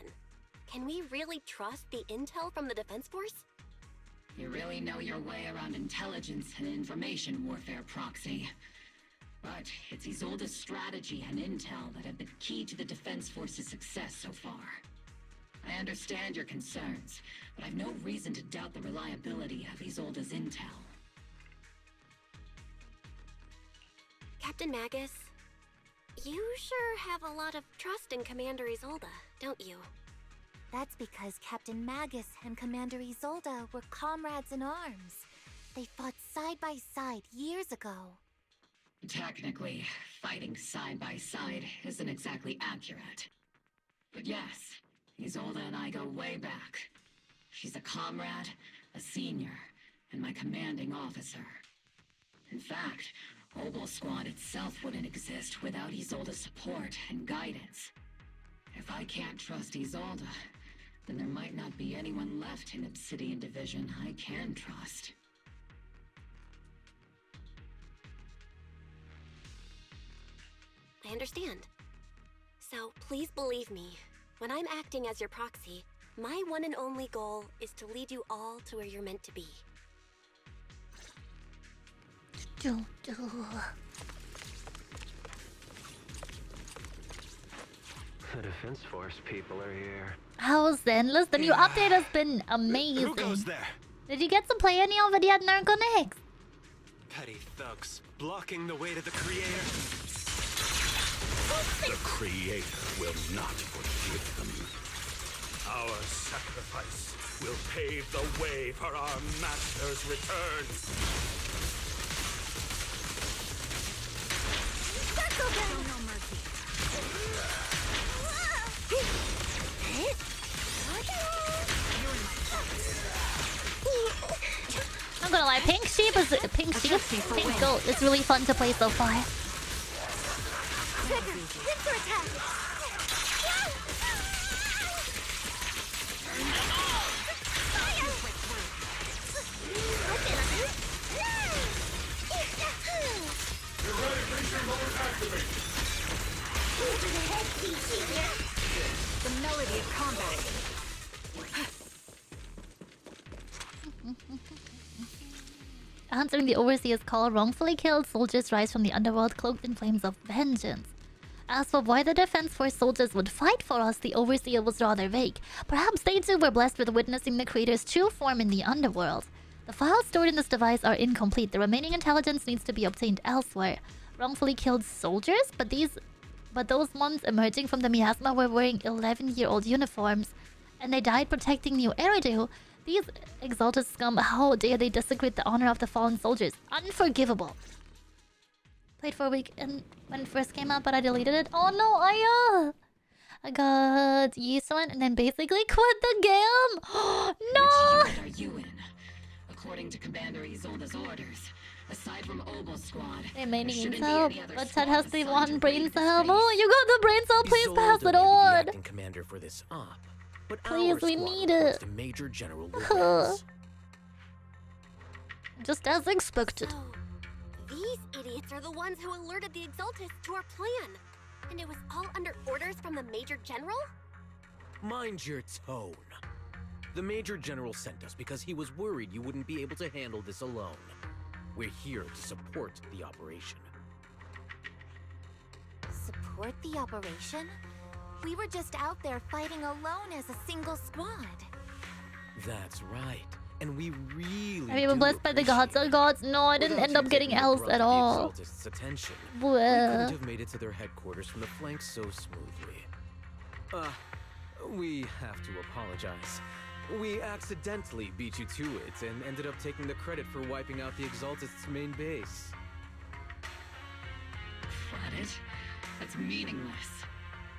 can we really trust the intel from the Defense Force? You really know your way around intelligence and information warfare, Proxy. But it's Isolde's strategy and intel that have been key to the Defense Force's success so far. I understand your concerns, but I've no reason to doubt the reliability of Isolde's intel. Captain Magus, you sure have a lot of trust in Commander Isolde, don't you? That's because Captain Magus and Commander Isolde were comrades in arms. They fought side by side years ago. Technically, fighting side by side isn't exactly accurate. But yes, Isolde and I go way back. She's a comrade, a senior, and my commanding officer. In fact, Obel Squad itself wouldn't exist without Isolde's support and guidance. If I can't trust Isolde, then there might not be anyone left in Obsidian Division I can trust. I understand. So please believe me, when I'm acting as your proxy, my one and only goal is to lead you all to where you're meant to be. The Defense Force people are here. How's Zenless? The new update has been amazing. Who goes there? Did you get to play any of it yet, Narconex? Petty thugs blocking the way to the Creator. The Creator will not forgive them. Our sacrifice will pave the way for our Master's return. Circle them! No mercy. I'm gonna lie, Pink Sheep, Pink Goat is really fun to play so far. Trigger! Pincer attack! The melody of combat. Answering the Overseer's call, wrongfully killed soldiers rise from the underworld cloaked in flames of vengeance. As for why the Defense Force soldiers would fight for us, the Overseer was rather vague. Perhaps they too were blessed with witnessing the Creator's true form in the underworld. The files stored in this device are incomplete. The remaining intelligence needs to be obtained elsewhere. Wrongfully killed soldiers? But those ones emerging from the miasma were wearing 11-year-old uniforms. And they died protecting New Eridu. These exalted scum, how dare they desecrate the honor of the fallen soldiers? Unforgivable. Played for a week and when it first came out, but I deleted it. Oh no, I got used to it and then basically quit the game. No! Which unit are you in? According to Commander Isolde's orders, aside from Obel Squad, they may need shouldn't help, be any other but Ted has the squads one assigned to brain raid the cell. space. Oh, you got the brain cell, please Isolde pass it may be the on. acting commander for this op, but Please, our we squad need reports it. to Major General Lucien. Just as expected. So, these idiots are the ones who alerted the Exaltists to our plan. And it was all under orders from the Major General? Mind your tone. The Major General sent us because he was worried you wouldn't be able to handle this alone. We're here to support the operation. Support the operation? We were just out there fighting alone as a single squad. That's right. And we really Have you been blessed by the gods? Oh gods, no, I didn't end up getting else at all. Attention. Bleh. We couldn't have made it to their headquarters from the flanks so smoothly. We have to apologize. We accidentally beat you to it and ended up taking the credit for wiping out the Exaltist's main base. Credit? That's meaningless.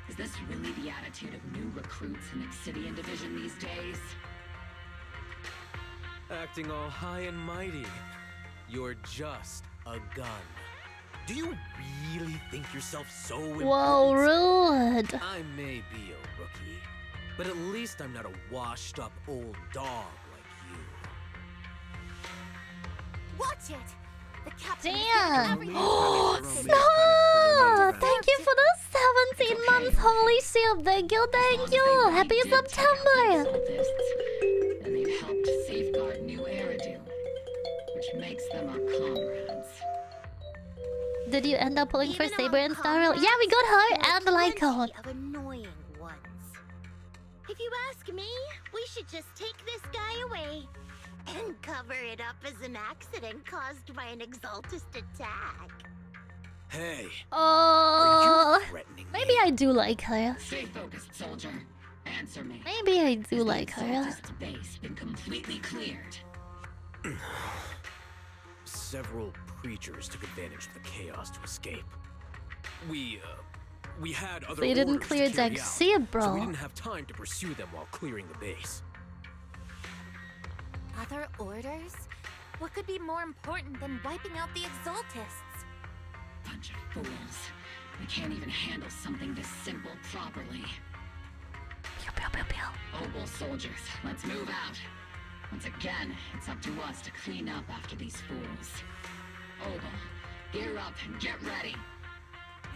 Is this really the attitude of new recruits in Obsidian Division these days? Acting all high and mighty. You're just a gun. Do you really think yourself so important? Whoa, rude. I may be a rookie, but at least I'm not a washed-up old dog like you. Watch it! The captain Damn! is Oh, stop! Thank you for the 17 months, holy shit! Thank you, thank you! Happy September! And they've helped safeguard New Eridu, which makes them our comrades. Did you end up pulling for Saber and Starro? Yeah, we got her and the Lycone. Of annoying ones. If you ask me, we should just take this guy away and cover it up as an accident caused by an Exaltist attack. Hey. Oh, maybe I do like her. Stay focused, soldier. Answer me. Maybe I do like her. Exaltist's base been completely cleared. Several creatures took advantage of the chaos to escape. We had other So you didn't orders clear to carry Jack out, Sea, bro. so we didn't have time to pursue them while clearing the base. Other orders? What could be more important than wiping out the Exaltists? Bunch of fools. They can't even handle something this simple properly. Pew, pew, pew, pew. Obel soldiers, let's move out. Once again, it's up to us to clean up after these fools. Obel, gear up and get ready.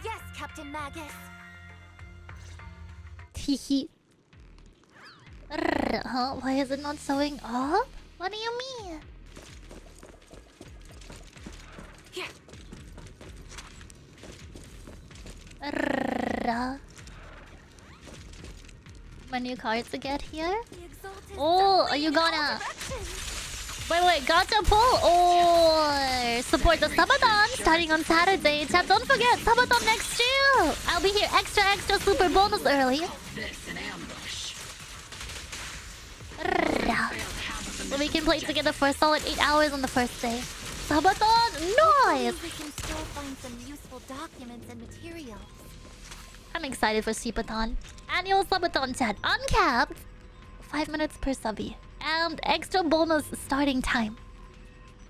Yes, Captain Magus. Teehee. Huh? Why is it not showing up? What do you mean? Menu cards to get here? Oh, are you gonna... Wait, gotcha pull or support the subathon starting on Saturday. Chat, don't forget, subathon next year. I'll be here extra super bonus early. So we can play together for a solid 8 hours on the first day. Subathon, nice! We can still find some useful documents and materials. I'm excited for Subathon. Annual subathon, chat, uncapped. 5 minutes per subby. And extra bonus starting time.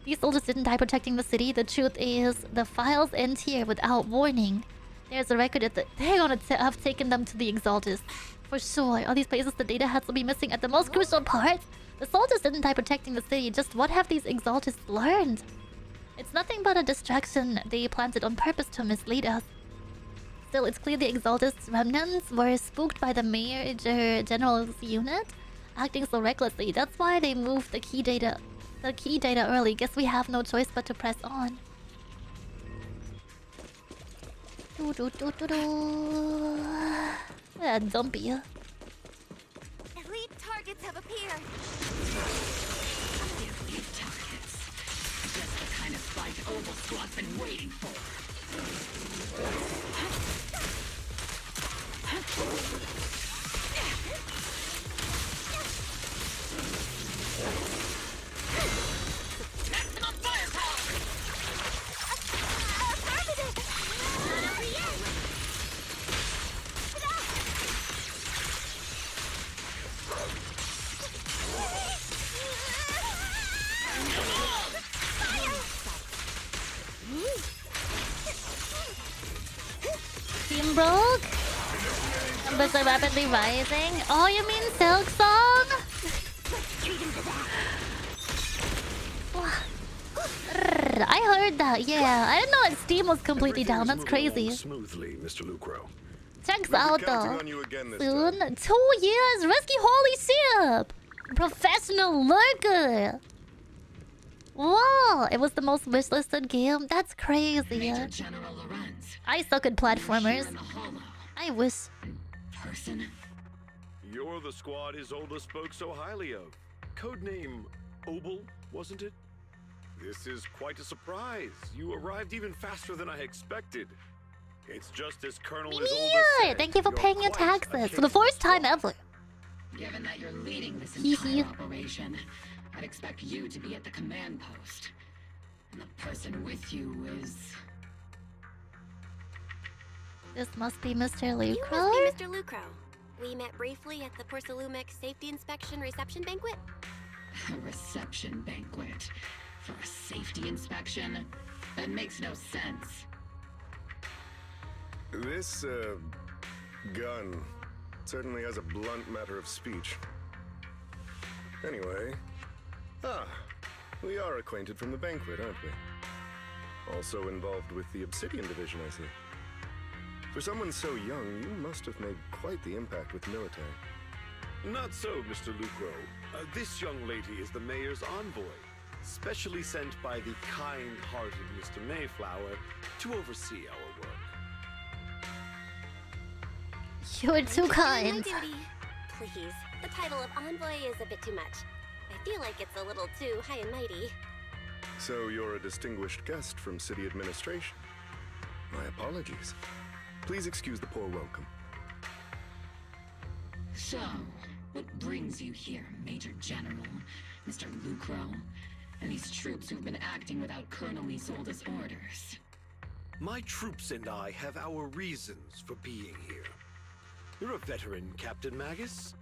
These soldiers didn't die protecting the city. The truth is, the files end here without warning. There's a record that they're gonna have taken them to the Exaltist. For sure. All these places the data has to be missing at the most crucial part. The soldiers didn't die protecting the city. Just what have these Exaltists learned? It's nothing but a distraction they planted on purpose to mislead us. Still, it's clear the Exaltist remnants were spooked by the Major General's unit acting so recklessly. That's why they moved the key data early. Guess we have no choice but to press on. Yeah, dumpy. Elite targets have appeared. Elite targets. Just the kind of fight Obel Squad's been waiting for. Maximum firepower! Team broke? Numbers are rapidly rising. Oh, you mean Silk Song? I heard that, yeah. I didn't know that Steam was completely down. That's crazy. Smoothly, Mr. Lucro. Checks We'll out be counting though. on you again this Soon. time. 2 years. Risky holy ship. Professional lurker. Wow, it was the most wishlisted game. That's crazy. Major General Lorenz. I suck at platformers. I wish. Person. You're the squad Isolde spoke so highly of. Codename Obel, wasn't it? This is quite a surprise. You arrived even faster than I expected. It's just as Colonel Isolde said. Thank you for you're paying your quite a taxes for the first time ever. Given that you're leading this entire operation, I'd expect you to be at the command post. And the person with you is... This must be Mr. You Lucro. must be Mr. Lucro. We met briefly at the Porcelumic Safety Inspection Reception Banquet. A reception banquet for a safety inspection? That makes no sense. This, gun certainly has a blunt matter of speech. Anyway, we are acquainted from the banquet, aren't we? Also involved with the Obsidian Division, I see. For someone so young, you must have made quite the impact with the military. Not so, Mr. Lucro. This young lady is the mayor's envoy, specially sent by the kind-hearted Mr. Mayflower to oversee our work. You're too kind. My duty. Please, the title of envoy is a bit too much. I feel like it's a little too high and mighty. So you're a distinguished guest from city administration. My apologies. Please excuse the poor welcome. So, what brings you here, Major General, Mr. Lucro, and these troops who've been acting without Colonel Isolde's orders? My troops and I have our reasons for being here. You're a veteran, Captain Magus.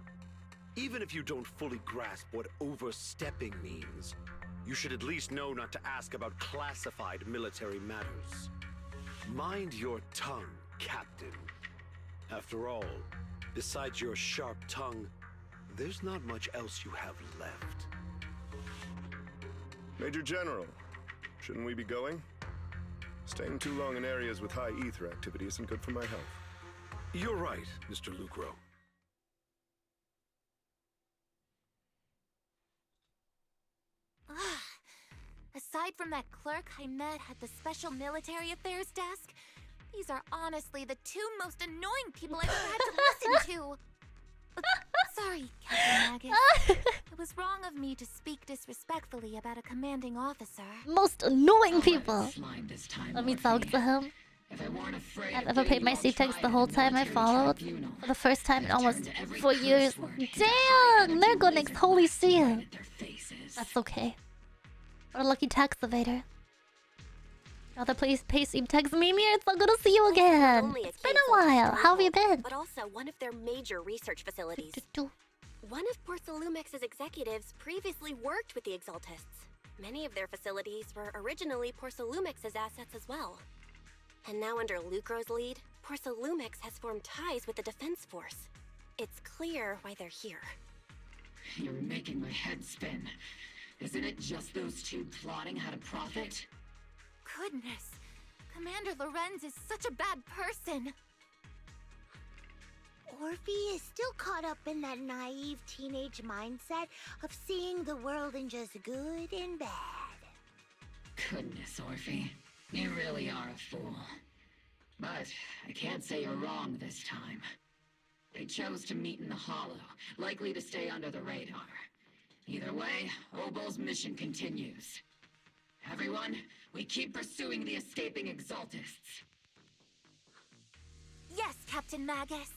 Even if you don't fully grasp what overstepping means, you should at least know not to ask about classified military matters. Mind your tongue, Captain. After all, besides your sharp tongue, there's not much else you have left. Major General, shouldn't we be going? Staying too long in areas with high ether activity isn't good for my health. You're right, Mr. Lucro. Aside from that clerk I met at the Special Military Affairs desk, these are honestly the two most annoying people I've ever had to listen to. Sorry, Captain Magus. It was wrong of me to speak disrespectfully about a commanding officer. Most annoying people. Let me talk to him. I've ever paid my C-Tex the whole time I followed. For the first time in almost 4 years. Damn! They're going next. Holy shit. That's okay. What a lucky tax evader. Rather please pay C-Tex Mimi. It's so good to see you again. It's been a while. How have you been? But also one of their major research facilities. One of Porcelumex's executives previously worked with the Exaltists. Many of their facilities were originally Porcelumex's assets as well. And now under Lucro's lead, Porcelumex has formed ties with the Defense Force. It's clear why they're here. You're making my head spin. Isn't it just those two plotting how to profit? Goodness, Commander Lorenz is such a bad person. Orphe is still caught up in that naive teenage mindset of seeing the world in just good and bad. Goodness, Orphe. You really are a fool. But I can't say you're wrong this time. They chose to meet in the Hollow, likely to stay under the radar. Either way, Obol's mission continues. Everyone, we keep pursuing the escaping Exaltists. Yes, Captain Magus.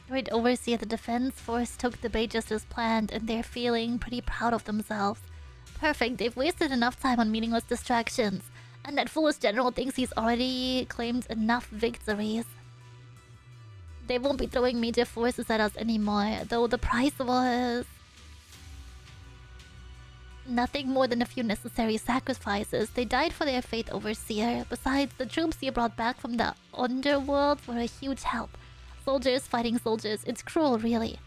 Right overseer the defense force took the bait just as planned, and they're feeling pretty proud of themselves. Perfect, they've wasted enough time on meaningless distractions. And that foolish general thinks he's already claimed enough victories. They won't be throwing major forces at us anymore, though the price was nothing more than a few necessary sacrifices. They died for their faith, overseer. Besides, the troops you brought back from the underworld were a huge help. Soldiers fighting soldiers. It's cruel, really.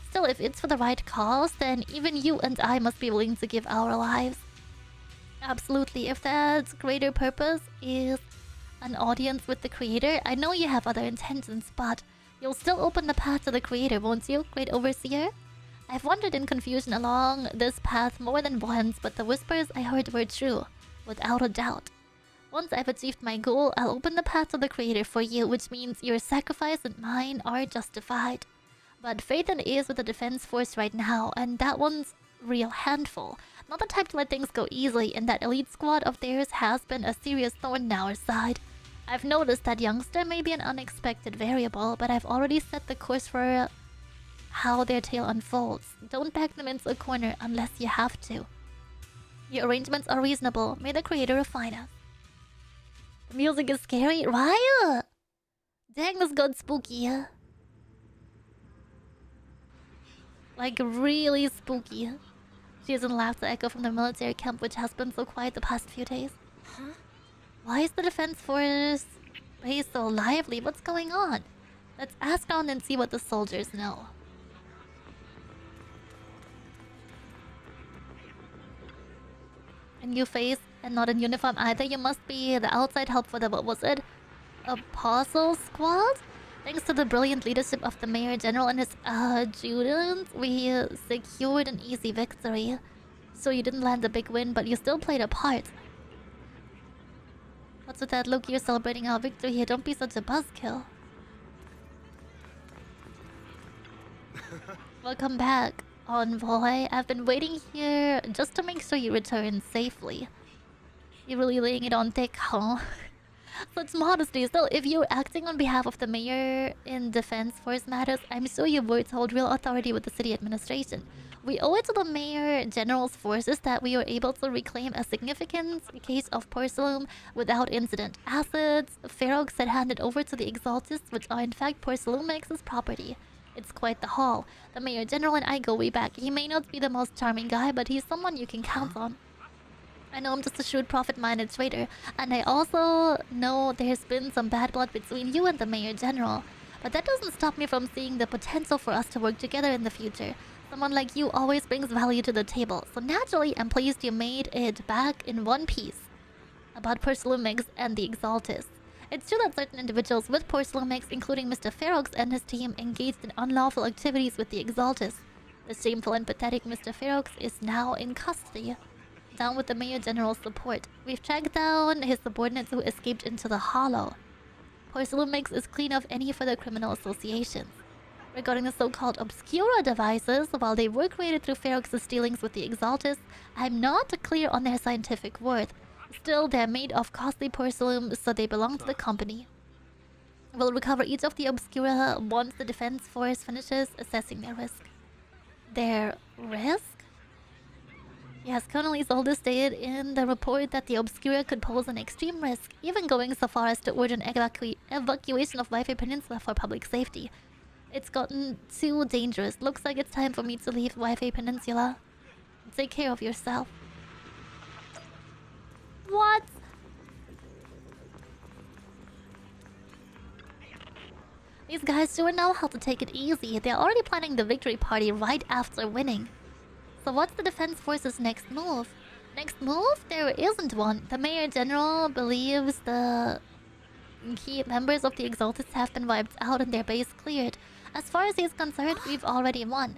Still, if it's for the right cause, then even you and I must be willing to give our lives. Absolutely. If that greater purpose is an audience with the creator, I know you have other intentions, but you'll still open the path to the creator, won't you, Great Overseer? I've wandered in confusion along this path more than once, but the whispers I heard were true, without a doubt. Once I've achieved my goal, I'll open the path to the creator for you, which means your sacrifice and mine are justified. But Phaethon is with the defense force right now, and that one's real handful. Not the type to let things go easily, and that elite squad of theirs has been a serious thorn in our side. I've noticed that youngster may be an unexpected variable, but I've already set the course for how their tale unfolds. Don't back them into a corner unless you have to. Your arrangements are reasonable. May the creator refine us. The music is scary, right? Dang, this got spooky. Like, really spooky. She isn't laughter echo from the military camp, which has been so quiet the past few days. Huh? Why is the defense force base so lively? What's going on? Let's ask around and see what the soldiers know. A new face and not in uniform either. You must be the outside help for the, what was it? Apostle Squad? Thanks to the brilliant leadership of the Mayor General and his adjutant, we secured an easy victory. So you didn't land a big win, but you still played a part. What's with that look? You're celebrating our victory here. Don't be such a buzzkill. Welcome back, Envoy. I've been waiting here just to make sure you return safely. You're really laying it on thick, huh? Such modesty. Still, if you're acting on behalf of the mayor in defense force matters, I'm sure your words hold real authority with the city administration. We owe it to the mayor general's forces that we were able to reclaim a significant case of porcelain without incident. Assets Ferox had handed over to the Exaltists, which are in fact Porcelumex's property. It's quite the haul. The mayor general and I go way back. He may not be the most charming guy, but he's someone you can count on. I know I'm just a shrewd, profit-minded trader, and I also know there's been some bad blood between you and the Mayor General. But that doesn't stop me from seeing the potential for us to work together in the future. Someone like you always brings value to the table, so naturally I'm pleased you made it back in one piece. About Porcelumex and the Exaltists. It's true that certain individuals with Porcelumex, including Mr. Ferox and his team, engaged in unlawful activities with the Exaltists. The shameful and pathetic Mr. Ferox is now in custody. Down with the Mayor General's support. We've tracked down his subordinates who escaped into the Hollow. Porcelumex is clean of any further criminal associations. Regarding the so-called Obscura devices, while they were created through Ferox's dealings with the Exaltists, I'm not clear on their scientific worth. Still, they're made of costly porcelain, so they belong to the company. We'll recover each of the Obscura once the defense force finishes assessing their risk. Their risk? Yes, Colonel Isolde stated in the report that the Obscura could pose an extreme risk, even going so far as to order an evacuation of Wi-Fi Peninsula for public safety. It's gotten too dangerous. Looks like it's time for me to leave Wi-Fi Peninsula. Take care of yourself. What? These guys sure know how to take it easy. They're already planning the victory party right after winning. So what's the defense force's next move? Next move? There isn't one. The Mayor General believes the key members of the Exaltists have been wiped out and their base cleared. As far as he's concerned, we've already won.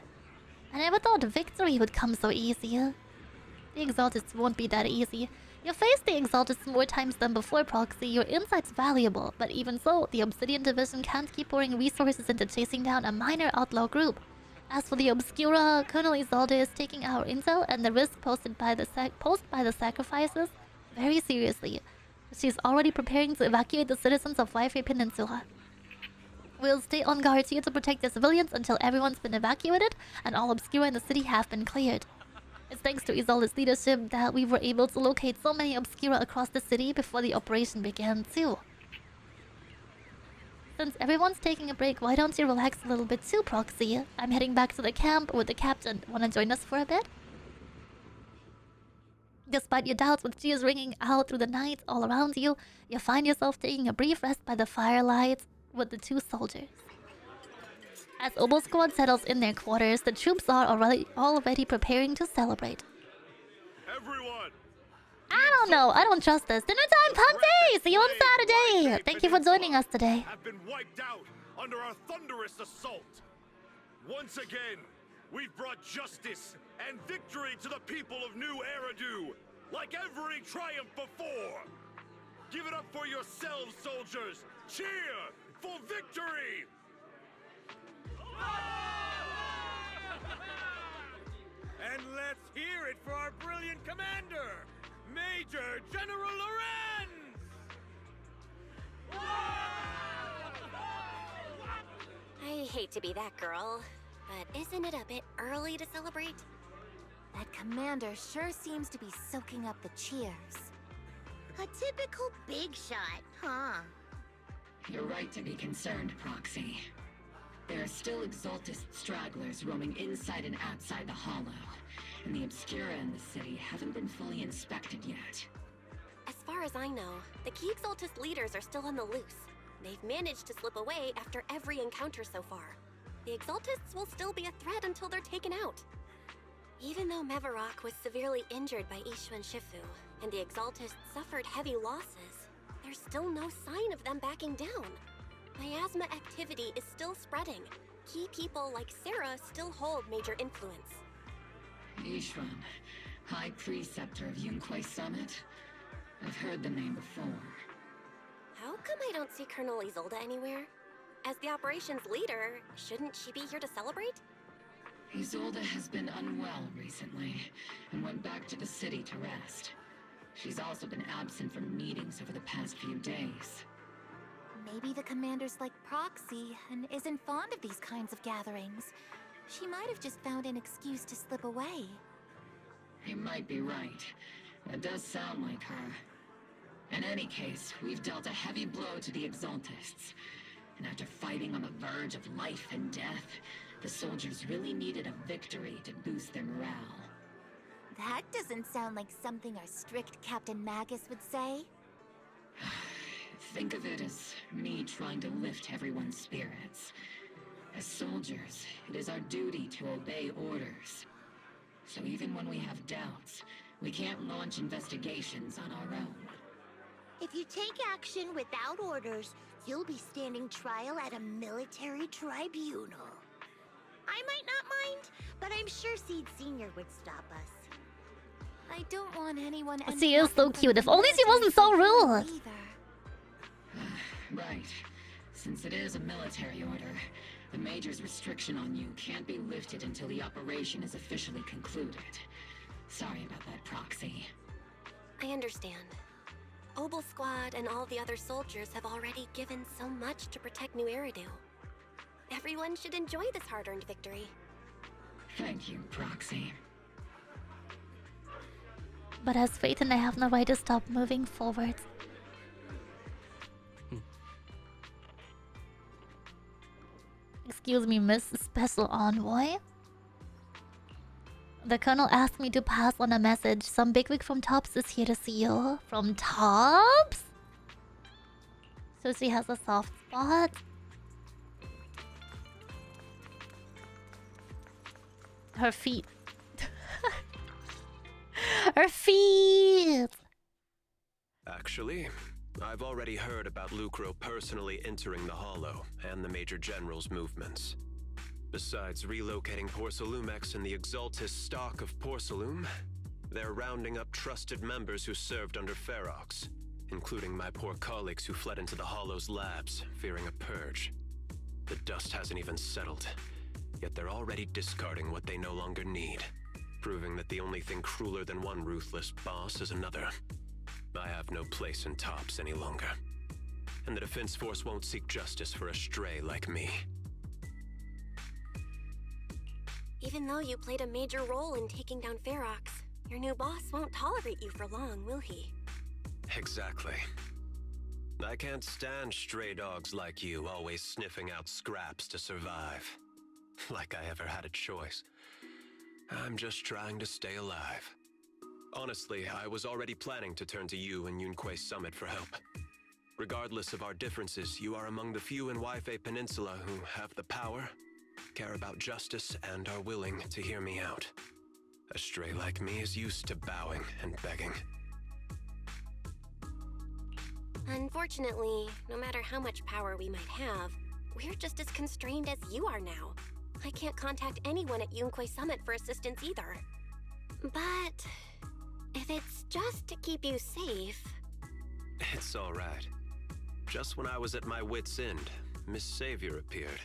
I never thought victory would come so easy. The Exaltists won't be that easy. You faced the Exaltists more times than before, Proxy. Your insight's valuable, but even so, the Obsidian Division can't keep pouring resources into chasing down a minor outlaw group. As for the Obscura, Colonel Isolde is taking our intel and the risk posed by the sacrifices very seriously. She's already preparing to evacuate the citizens of Wi-Fi Peninsula. We'll stay on guard here to protect the civilians until everyone's been evacuated and all Obscura in the city have been cleared. It's thanks to Isolde's leadership that we were able to locate so many Obscura across the city before the operation began too. Since everyone's taking a break, why don't you relax a little bit too, Proxy? I'm heading back to the camp with the captain. Wanna join us for a bit? Despite your doubts with cheers ringing out through the night all around you, you find yourself taking a brief rest by the firelight with the two soldiers. As Obel Squad settles in their quarters, the troops are already preparing to celebrate. Everyone! I don't know. I don't trust this. Dinner time, pump day! See you on Saturday! Thank you for joining us today. Have been wiped out under our thunderous assault. Once again, we've brought justice and victory to the people of New Eridu, like every triumph before. Give it up for yourselves, soldiers. Cheer for victory! And let's hear it for our brilliant commander, Major General Lorenz! I hate to be that girl, but isn't it a bit early to celebrate? That commander sure seems to be soaking up the cheers. A typical big shot, huh? You're right to be concerned, Proxy. There are still Exaltist stragglers roaming inside and outside the Hollow, and the Obscura in the city haven't been fully inspected yet. As far as I know, the key Exaltist leaders are still on the loose. They've managed to slip away after every encounter so far. The Exaltists will still be a threat until they're taken out. Even though Mevarok was severely injured by Ishu and Shifu, and the Exaltists suffered heavy losses, there's still no sign of them backing down. Miasma activity is still spreading. Key people like Sarah still hold major influence. Ishwan, High Preceptor of Yunquay Summit? I've heard the name before. How come I don't see Colonel Isolde anywhere? As the operations leader, shouldn't she be here to celebrate? Isolde has been unwell recently, and went back to the city to rest. She's also been absent from meetings over the past few days. Maybe the commander's like Proxy and isn't fond of these kinds of gatherings. She might have just found an excuse to slip away. You might be right. That does sound like her. In any case, we've dealt a heavy blow to the Exaltists. And after fighting on the verge of life and death, the soldiers really needed a victory to boost their morale. That doesn't sound like something our strict Captain Magus would say. Think of it as me trying to lift everyone's spirits. As soldiers, it is our duty to obey orders. So even when we have doubts, we can't launch investigations on our own. If you take action without orders, you'll be standing trial at a military tribunal. I might not mind, but I'm sure Seed Senior would stop us. I don't want anyone. She is so cute. If only she wasn't so rude. Right. Since it is a military order, the Major's restriction on you can't be lifted until the operation is officially concluded. Sorry about that, Proxy. I understand. Obel Squad and all the other soldiers have already given so much to protect New Eridu. Everyone should enjoy this hard-earned victory. Thank you, Proxy. But as Faith and I have no right to stop moving forward. Excuse me, Miss Special Envoy. The Colonel asked me to pass on a message. Some bigwig from Tops is here to see you. From Tops? So she has a soft spot. Her feet. Her feet! Actually, I've already heard about Lucro personally entering the Hollow and the Major General's movements. Besides relocating Porcelumex and the Exaltist stock of Porcelum, they're rounding up trusted members who served under Ferox, including my poor colleagues who fled into the Hollow's labs, fearing a purge. The dust hasn't even settled, yet they're already discarding what they no longer need, proving that the only thing crueler than one ruthless boss is another. I have no place in Tops any longer, and the Defense Force won't seek justice for a stray like me. Even though you played a major role in taking down Ferox, your new boss won't tolerate you for long, will he? Exactly. I can't stand stray dogs like you always sniffing out scraps to survive. Like I ever had a choice. I'm just trying to stay alive. Honestly, I was already planning to turn to you and Yunquay Summit for help. Regardless of our differences, you are among the few in Waifei Peninsula who have the power, care about justice, and are willing to hear me out. A stray like me is used to bowing and begging. Unfortunately, no matter how much power we might have, we're just as constrained as you are now. I can't contact anyone at Yunquay Summit for assistance either. But if it's just to keep you safe... It's all right. Just when I was at my wit's end, Miss Savior appeared.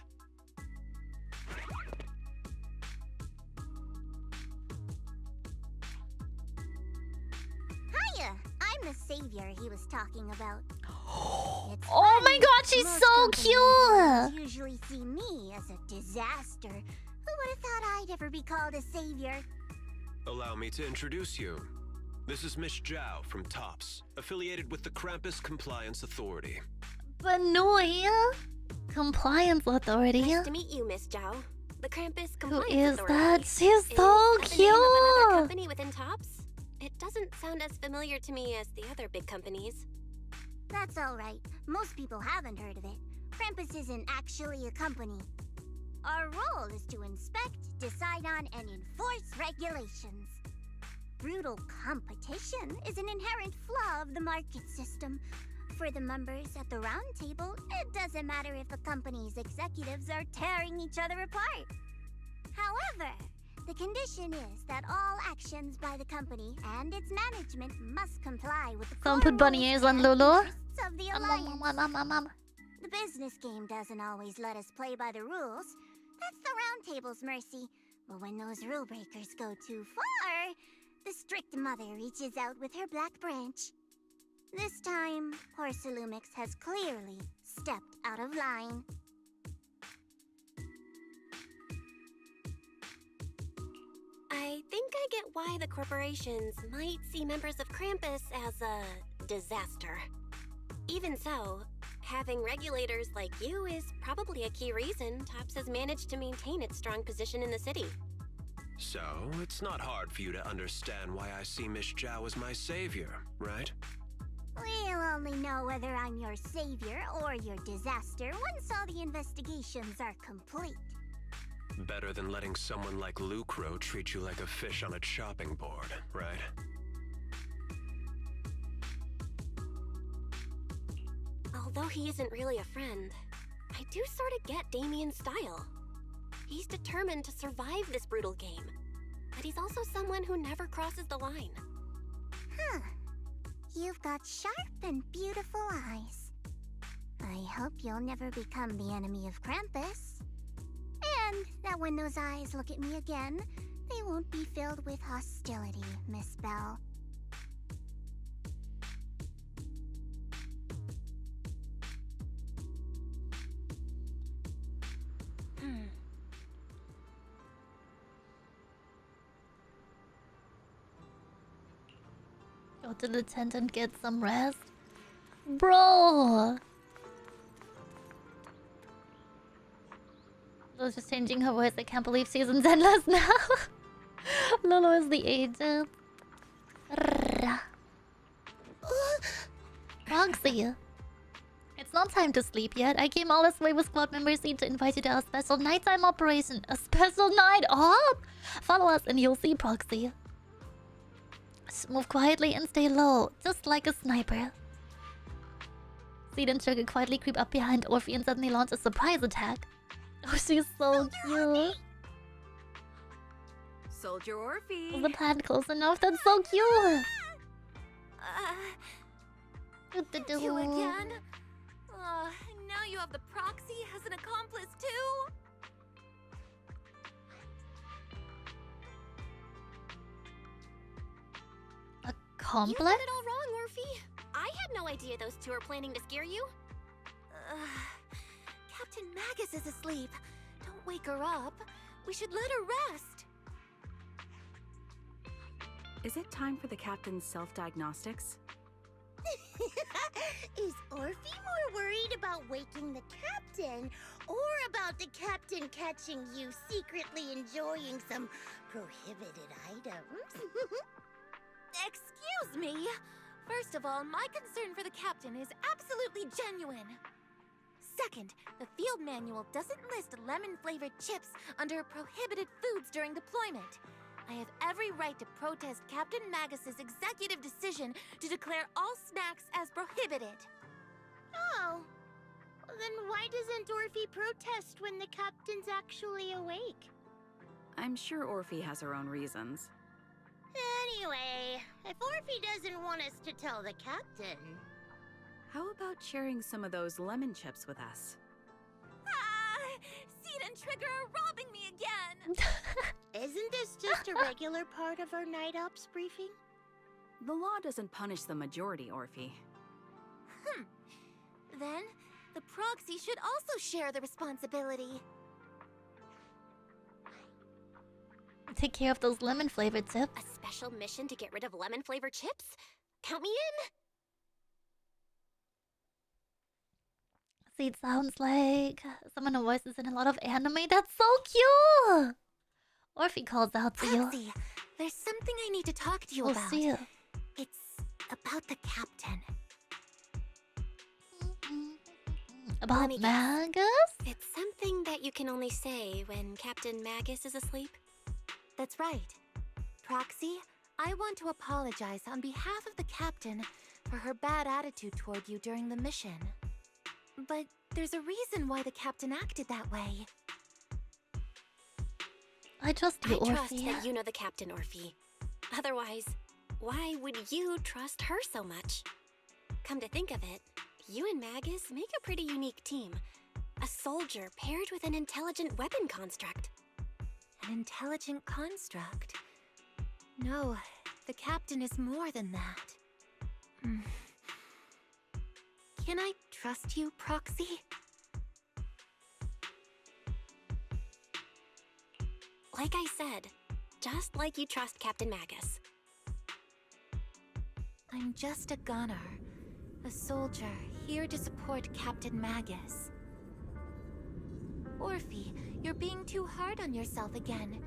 Hiya! I'm the savior he was talking about. Oh my god, she's so cute! Usually see me as a disaster, Who would have thought I'd ever be called a savior? Allow me to introduce you. This is Miss Zhao from TOPS, affiliated with the Krampus Compliance Authority. Benoy! Compliance Authority. Nice to meet you, Miss Zhao. The Krampus Who Compliance is Authority. that? She's Is so that the cute! name of another company within TOPS? It doesn't sound as familiar to me as the other big companies. That's alright. Most people haven't heard of it. Krampus isn't actually a company. Our role is to inspect, decide on, and enforce regulations. Brutal competition is an inherent flaw of the market system. For the members at the round table, it doesn't matter if a company's executives are tearing each other apart. However, the condition is that all actions by the company and its management must comply with the Someone put bunny ears on Lulu. interests of the alliance. The business game doesn't always let us play by the rules. That's the round table's mercy. But when those rule breakers go too far, the strict mother reaches out with her black branch. This time, poor Salumix has clearly stepped out of line. I think I get why the corporations might see members of Krampus as a disaster. Even so, having regulators like you is probably a key reason TOPS has managed to maintain its strong position in the city. So, it's not hard for you to understand why I see Miss Zhao as my savior, right? We'll only know whether I'm your savior or your disaster once all the investigations are complete. Better than letting someone like Lucro treat you like a fish on a chopping board, right? Although he isn't really a friend, I do sort of get Damien's style. He's determined to survive this brutal game, but he's also someone who never crosses the line. Huh. You've got sharp and beautiful eyes. I hope you'll never become the enemy of Krampus. And that when those eyes look at me again, they won't be filled with hostility, Miss Bell. Go to the tent and get some rest. Bro! Lulu's just changing her voice. I can't believe she's in Zenless now. Lulu is the agent. Proxy. It's not time to sleep yet. I came all this way with squad members to invite you to our special nighttime operation. A special night op! Follow us and you'll see Proxy. Just move quietly and stay low, just like a sniper. Seed and Sugar quietly creep up behind Orphe and suddenly launch a surprise attack. Oh, she's so cute. Soldier Orphe. Is the plant close enough? That's so cute. You again? Now you have the Proxy as an accomplice too? Accomplice? You got it all wrong, Orphe. I had no idea those two were planning to scare you. Captain Magus is asleep. Don't wake her up. We should let her rest. Is it time for the captain's self-diagnostics? Is Orphe more worried about waking the captain or about the captain catching you secretly enjoying some prohibited items? Excuse me. First of all, my concern for the captain is absolutely genuine. Second, the field manual doesn't list lemon-flavored chips under prohibited foods during deployment. I have every right to protest Captain Magus's executive decision to declare all snacks as prohibited. Oh. Then why doesn't Orphe protest when the captain's actually awake? I'm sure Orphe has her own reasons. Anyway, if Orphe doesn't want us to tell the captain... How about sharing some of those lemon chips with us? Seed and Trigger are robbing me again! Isn't this just a regular part of our night ops briefing? The law doesn't punish the majority, Orphe. Then, the Proxy should also share the responsibility. take care of those lemon flavored chips. A special mission to get rid of lemon-flavored chips? Count me in! See, it sounds like someone who voices in a lot of anime. That's so cute! Orphe calls out to you. Proxy, there's something I need to talk to you Oh, about. see you. It's about the captain. About Magus? It's something that you can only say when Captain Magus is asleep. That's right. Proxy, I want to apologize on behalf of the captain for her bad attitude toward you during the mission. But there's a reason why the captain acted that way. I trust you, I trust Orphe. that you know the captain, Orphe. Otherwise, why would you trust her so much? Come to think of it, you and Magus make a pretty unique team. A soldier paired with an intelligent weapon construct. An intelligent construct? No, the captain is more than that. Can I trust you, Proxy? Like I said, just like you trust Captain Magus. I'm just a gunner. A soldier, here to support Captain Magus. Orphe, you're being too hard on yourself again.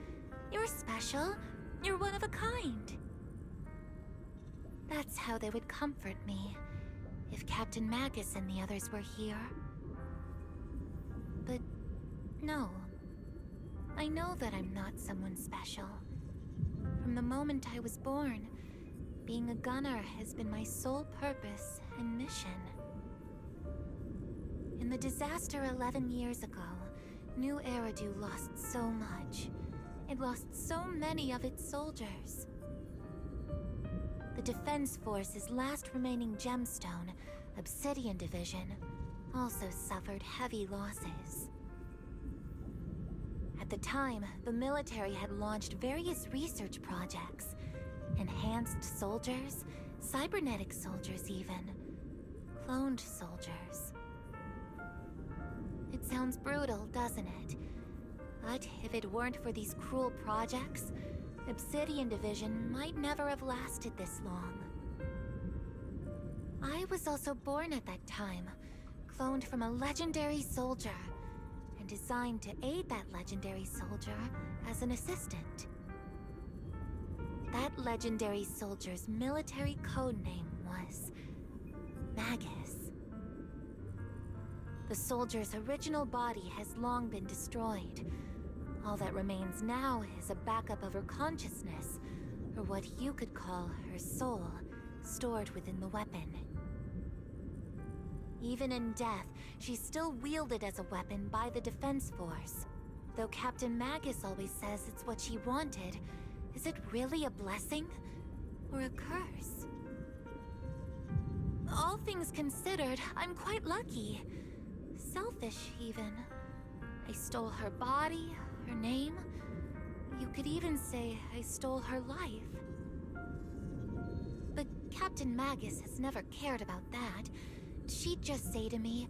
You're special. You're one of a kind. That's how they would comfort me, if Captain Magus and the others were here. But no. I know that I'm not someone special. From the moment I was born, being a gunner has been my sole purpose and mission. In the disaster 11 years ago, New Eridu lost so much. It lost so many of its soldiers. The Defense Force's last remaining gemstone, Obsidian Division, also suffered heavy losses. At the time, the military had launched various research projects. Enhanced soldiers, cybernetic soldiers even. Cloned soldiers. It sounds brutal, doesn't it? But if it weren't for these cruel projects, Obsidian Division might never have lasted this long. I was also born at that time, cloned from a legendary soldier, and designed to aid that legendary soldier as an assistant. That legendary soldier's military codename was Magus. The soldier's original body has long been destroyed. All that remains now is a backup of her consciousness, or what you could call her soul, stored within the weapon. Even in death, she's still wielded as a weapon by the Defense Force. Though Captain Magus always says it's what she wanted, is it really a blessing or a curse? All things considered, I'm quite lucky. Selfish, even. I stole her body, her name. You could even say I stole her life. But Captain Magus has never cared about that. She'd just say to me,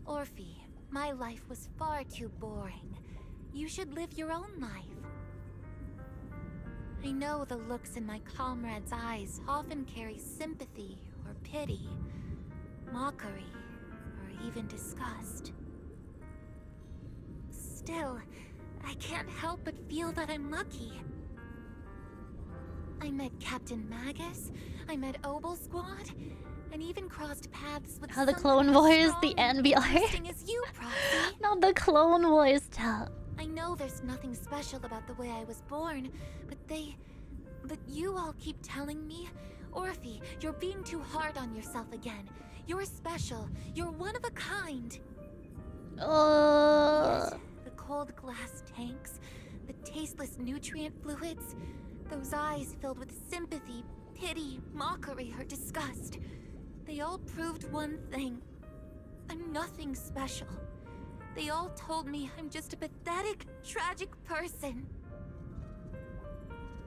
Orphe, my life was far too boring. You should live your own life. I know the looks in my comrades' eyes often carry sympathy or pity, mockery, or even disgust. Still, I can't help but feel that I'm lucky. I met Captain Magus, I met Obel Squad, and even crossed paths with the clone voice, the NBR. interesting as you, Proxy. Not the clone voice, chat. I know there's nothing special about the way I was born, but you all keep telling me, Orphe, you're being too hard on yourself again. You're special. You're one of a kind. Yet, the cold glass tanks, the tasteless nutrient fluids, those eyes filled with sympathy, pity, mockery, or disgust. They all proved one thing. I'm nothing special. They all told me I'm just a pathetic, tragic person.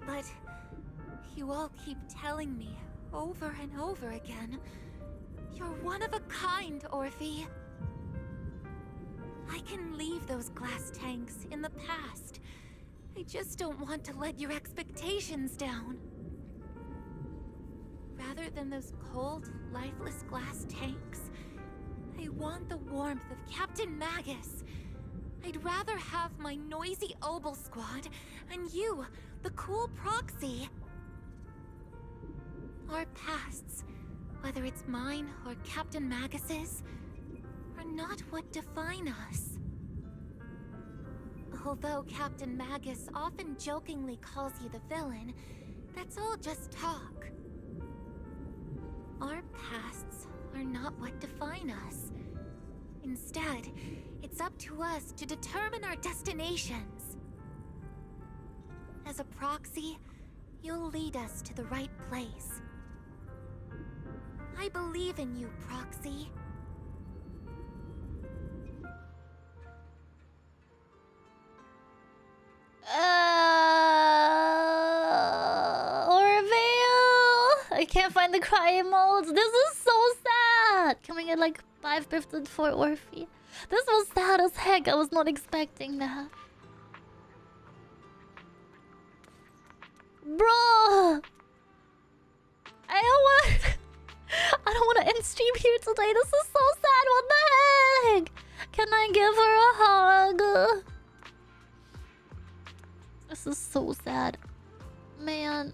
But you all keep telling me over and over again, you're one of a kind, Orphe. I can leave those glass tanks in the past. I just don't want to let your expectations down. Rather than those cold, lifeless glass tanks, I want the warmth of Captain Magus. I'd rather have my noisy Obel squad and you, the cool Proxy. Our pasts, whether it's mine or Captain Magus's, are not what define us. Although Captain Magus often jokingly calls you the villain, that's all just talk. Our pasts are not what define us. Instead, it's up to us to determine our destinations. As a proxy, you'll lead us to the right place. I believe in you, Proxy. Orville! I can't find the cry emotes. This is so sad. Can we get like 5 gifted for Orphe? This was sad as heck. I was not expecting that. Bro! I don't want to end stream here today. This is so sad. What the heck? Can I give her a hug? This is so sad. Man.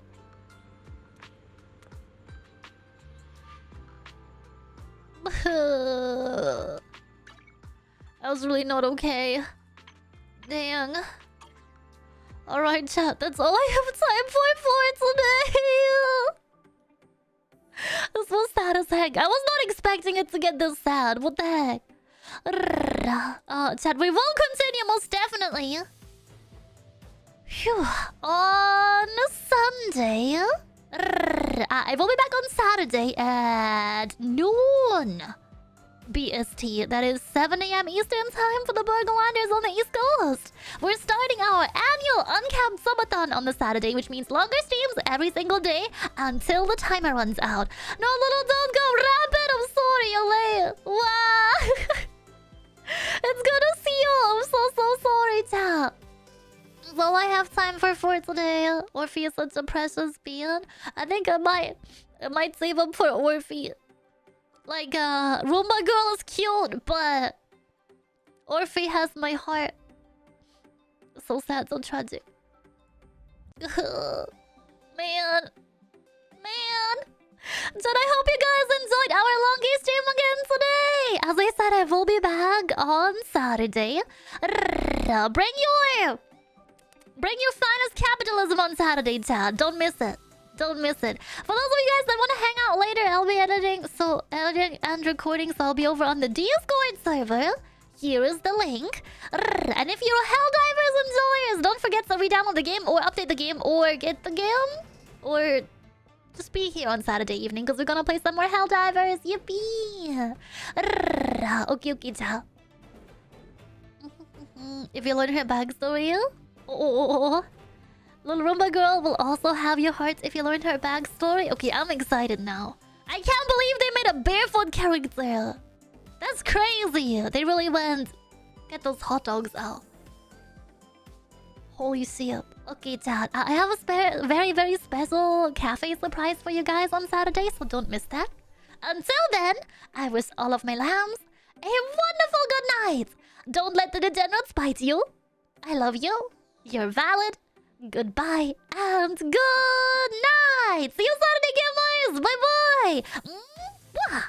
That was really not okay. Dang. Alright, chat. That's all I have time for today. This was sad as heck. I was not expecting it to get this sad. What the heck? Chat, we will continue most definitely. Phew. On Sunday. I will be back on Saturday at noon BST. That is 7 AM Eastern time for the Burgerlanders on the East Coast. We're starting our annual uncapped subathon on the Saturday, which means longer streams every single day until the timer runs out. No, little, don't go rapid. I'm sorry, you're late. Wow. It's good to see you. I'm so sorry, chat. That's all I have time for today. Orphe is such a precious being. I think I might save up for Orphe. Like, Roomba Girl is cute, but Orphe has my heart. So sad, so tragic. Man. Did I hope you guys enjoyed our longest stream again today? As I said, I will be back on Saturday. Bring your finest capitalism on Saturday, chat. Don't miss it. Don't miss it. For those of you guys that want to hang out later, I'll be editing and recording, so I'll be over on the Discord server. Here is the link. And if you're Helldivers enjoyers, don't forget to re-download the game or update the game or get the game. Or just be here on Saturday evening because we're gonna play some more Helldivers. Yippee! Okay, chat. If you learn her backstory... Oh, little Roomba Girl will also have your hearts if you learned her backstory. Okay, I'm excited now. I can't believe they made a barefoot character. That's crazy. They really went. Get those hot dogs out. Holy shit. Okay, chat. I have a very, very special cafe surprise for you guys on Saturday, so don't miss that. Until then, I wish all of my lambs a wonderful good night. Don't let the degenerates bite you. I love you. You're valid. Goodbye and good night. See you Saturday, gamers. Bye bye.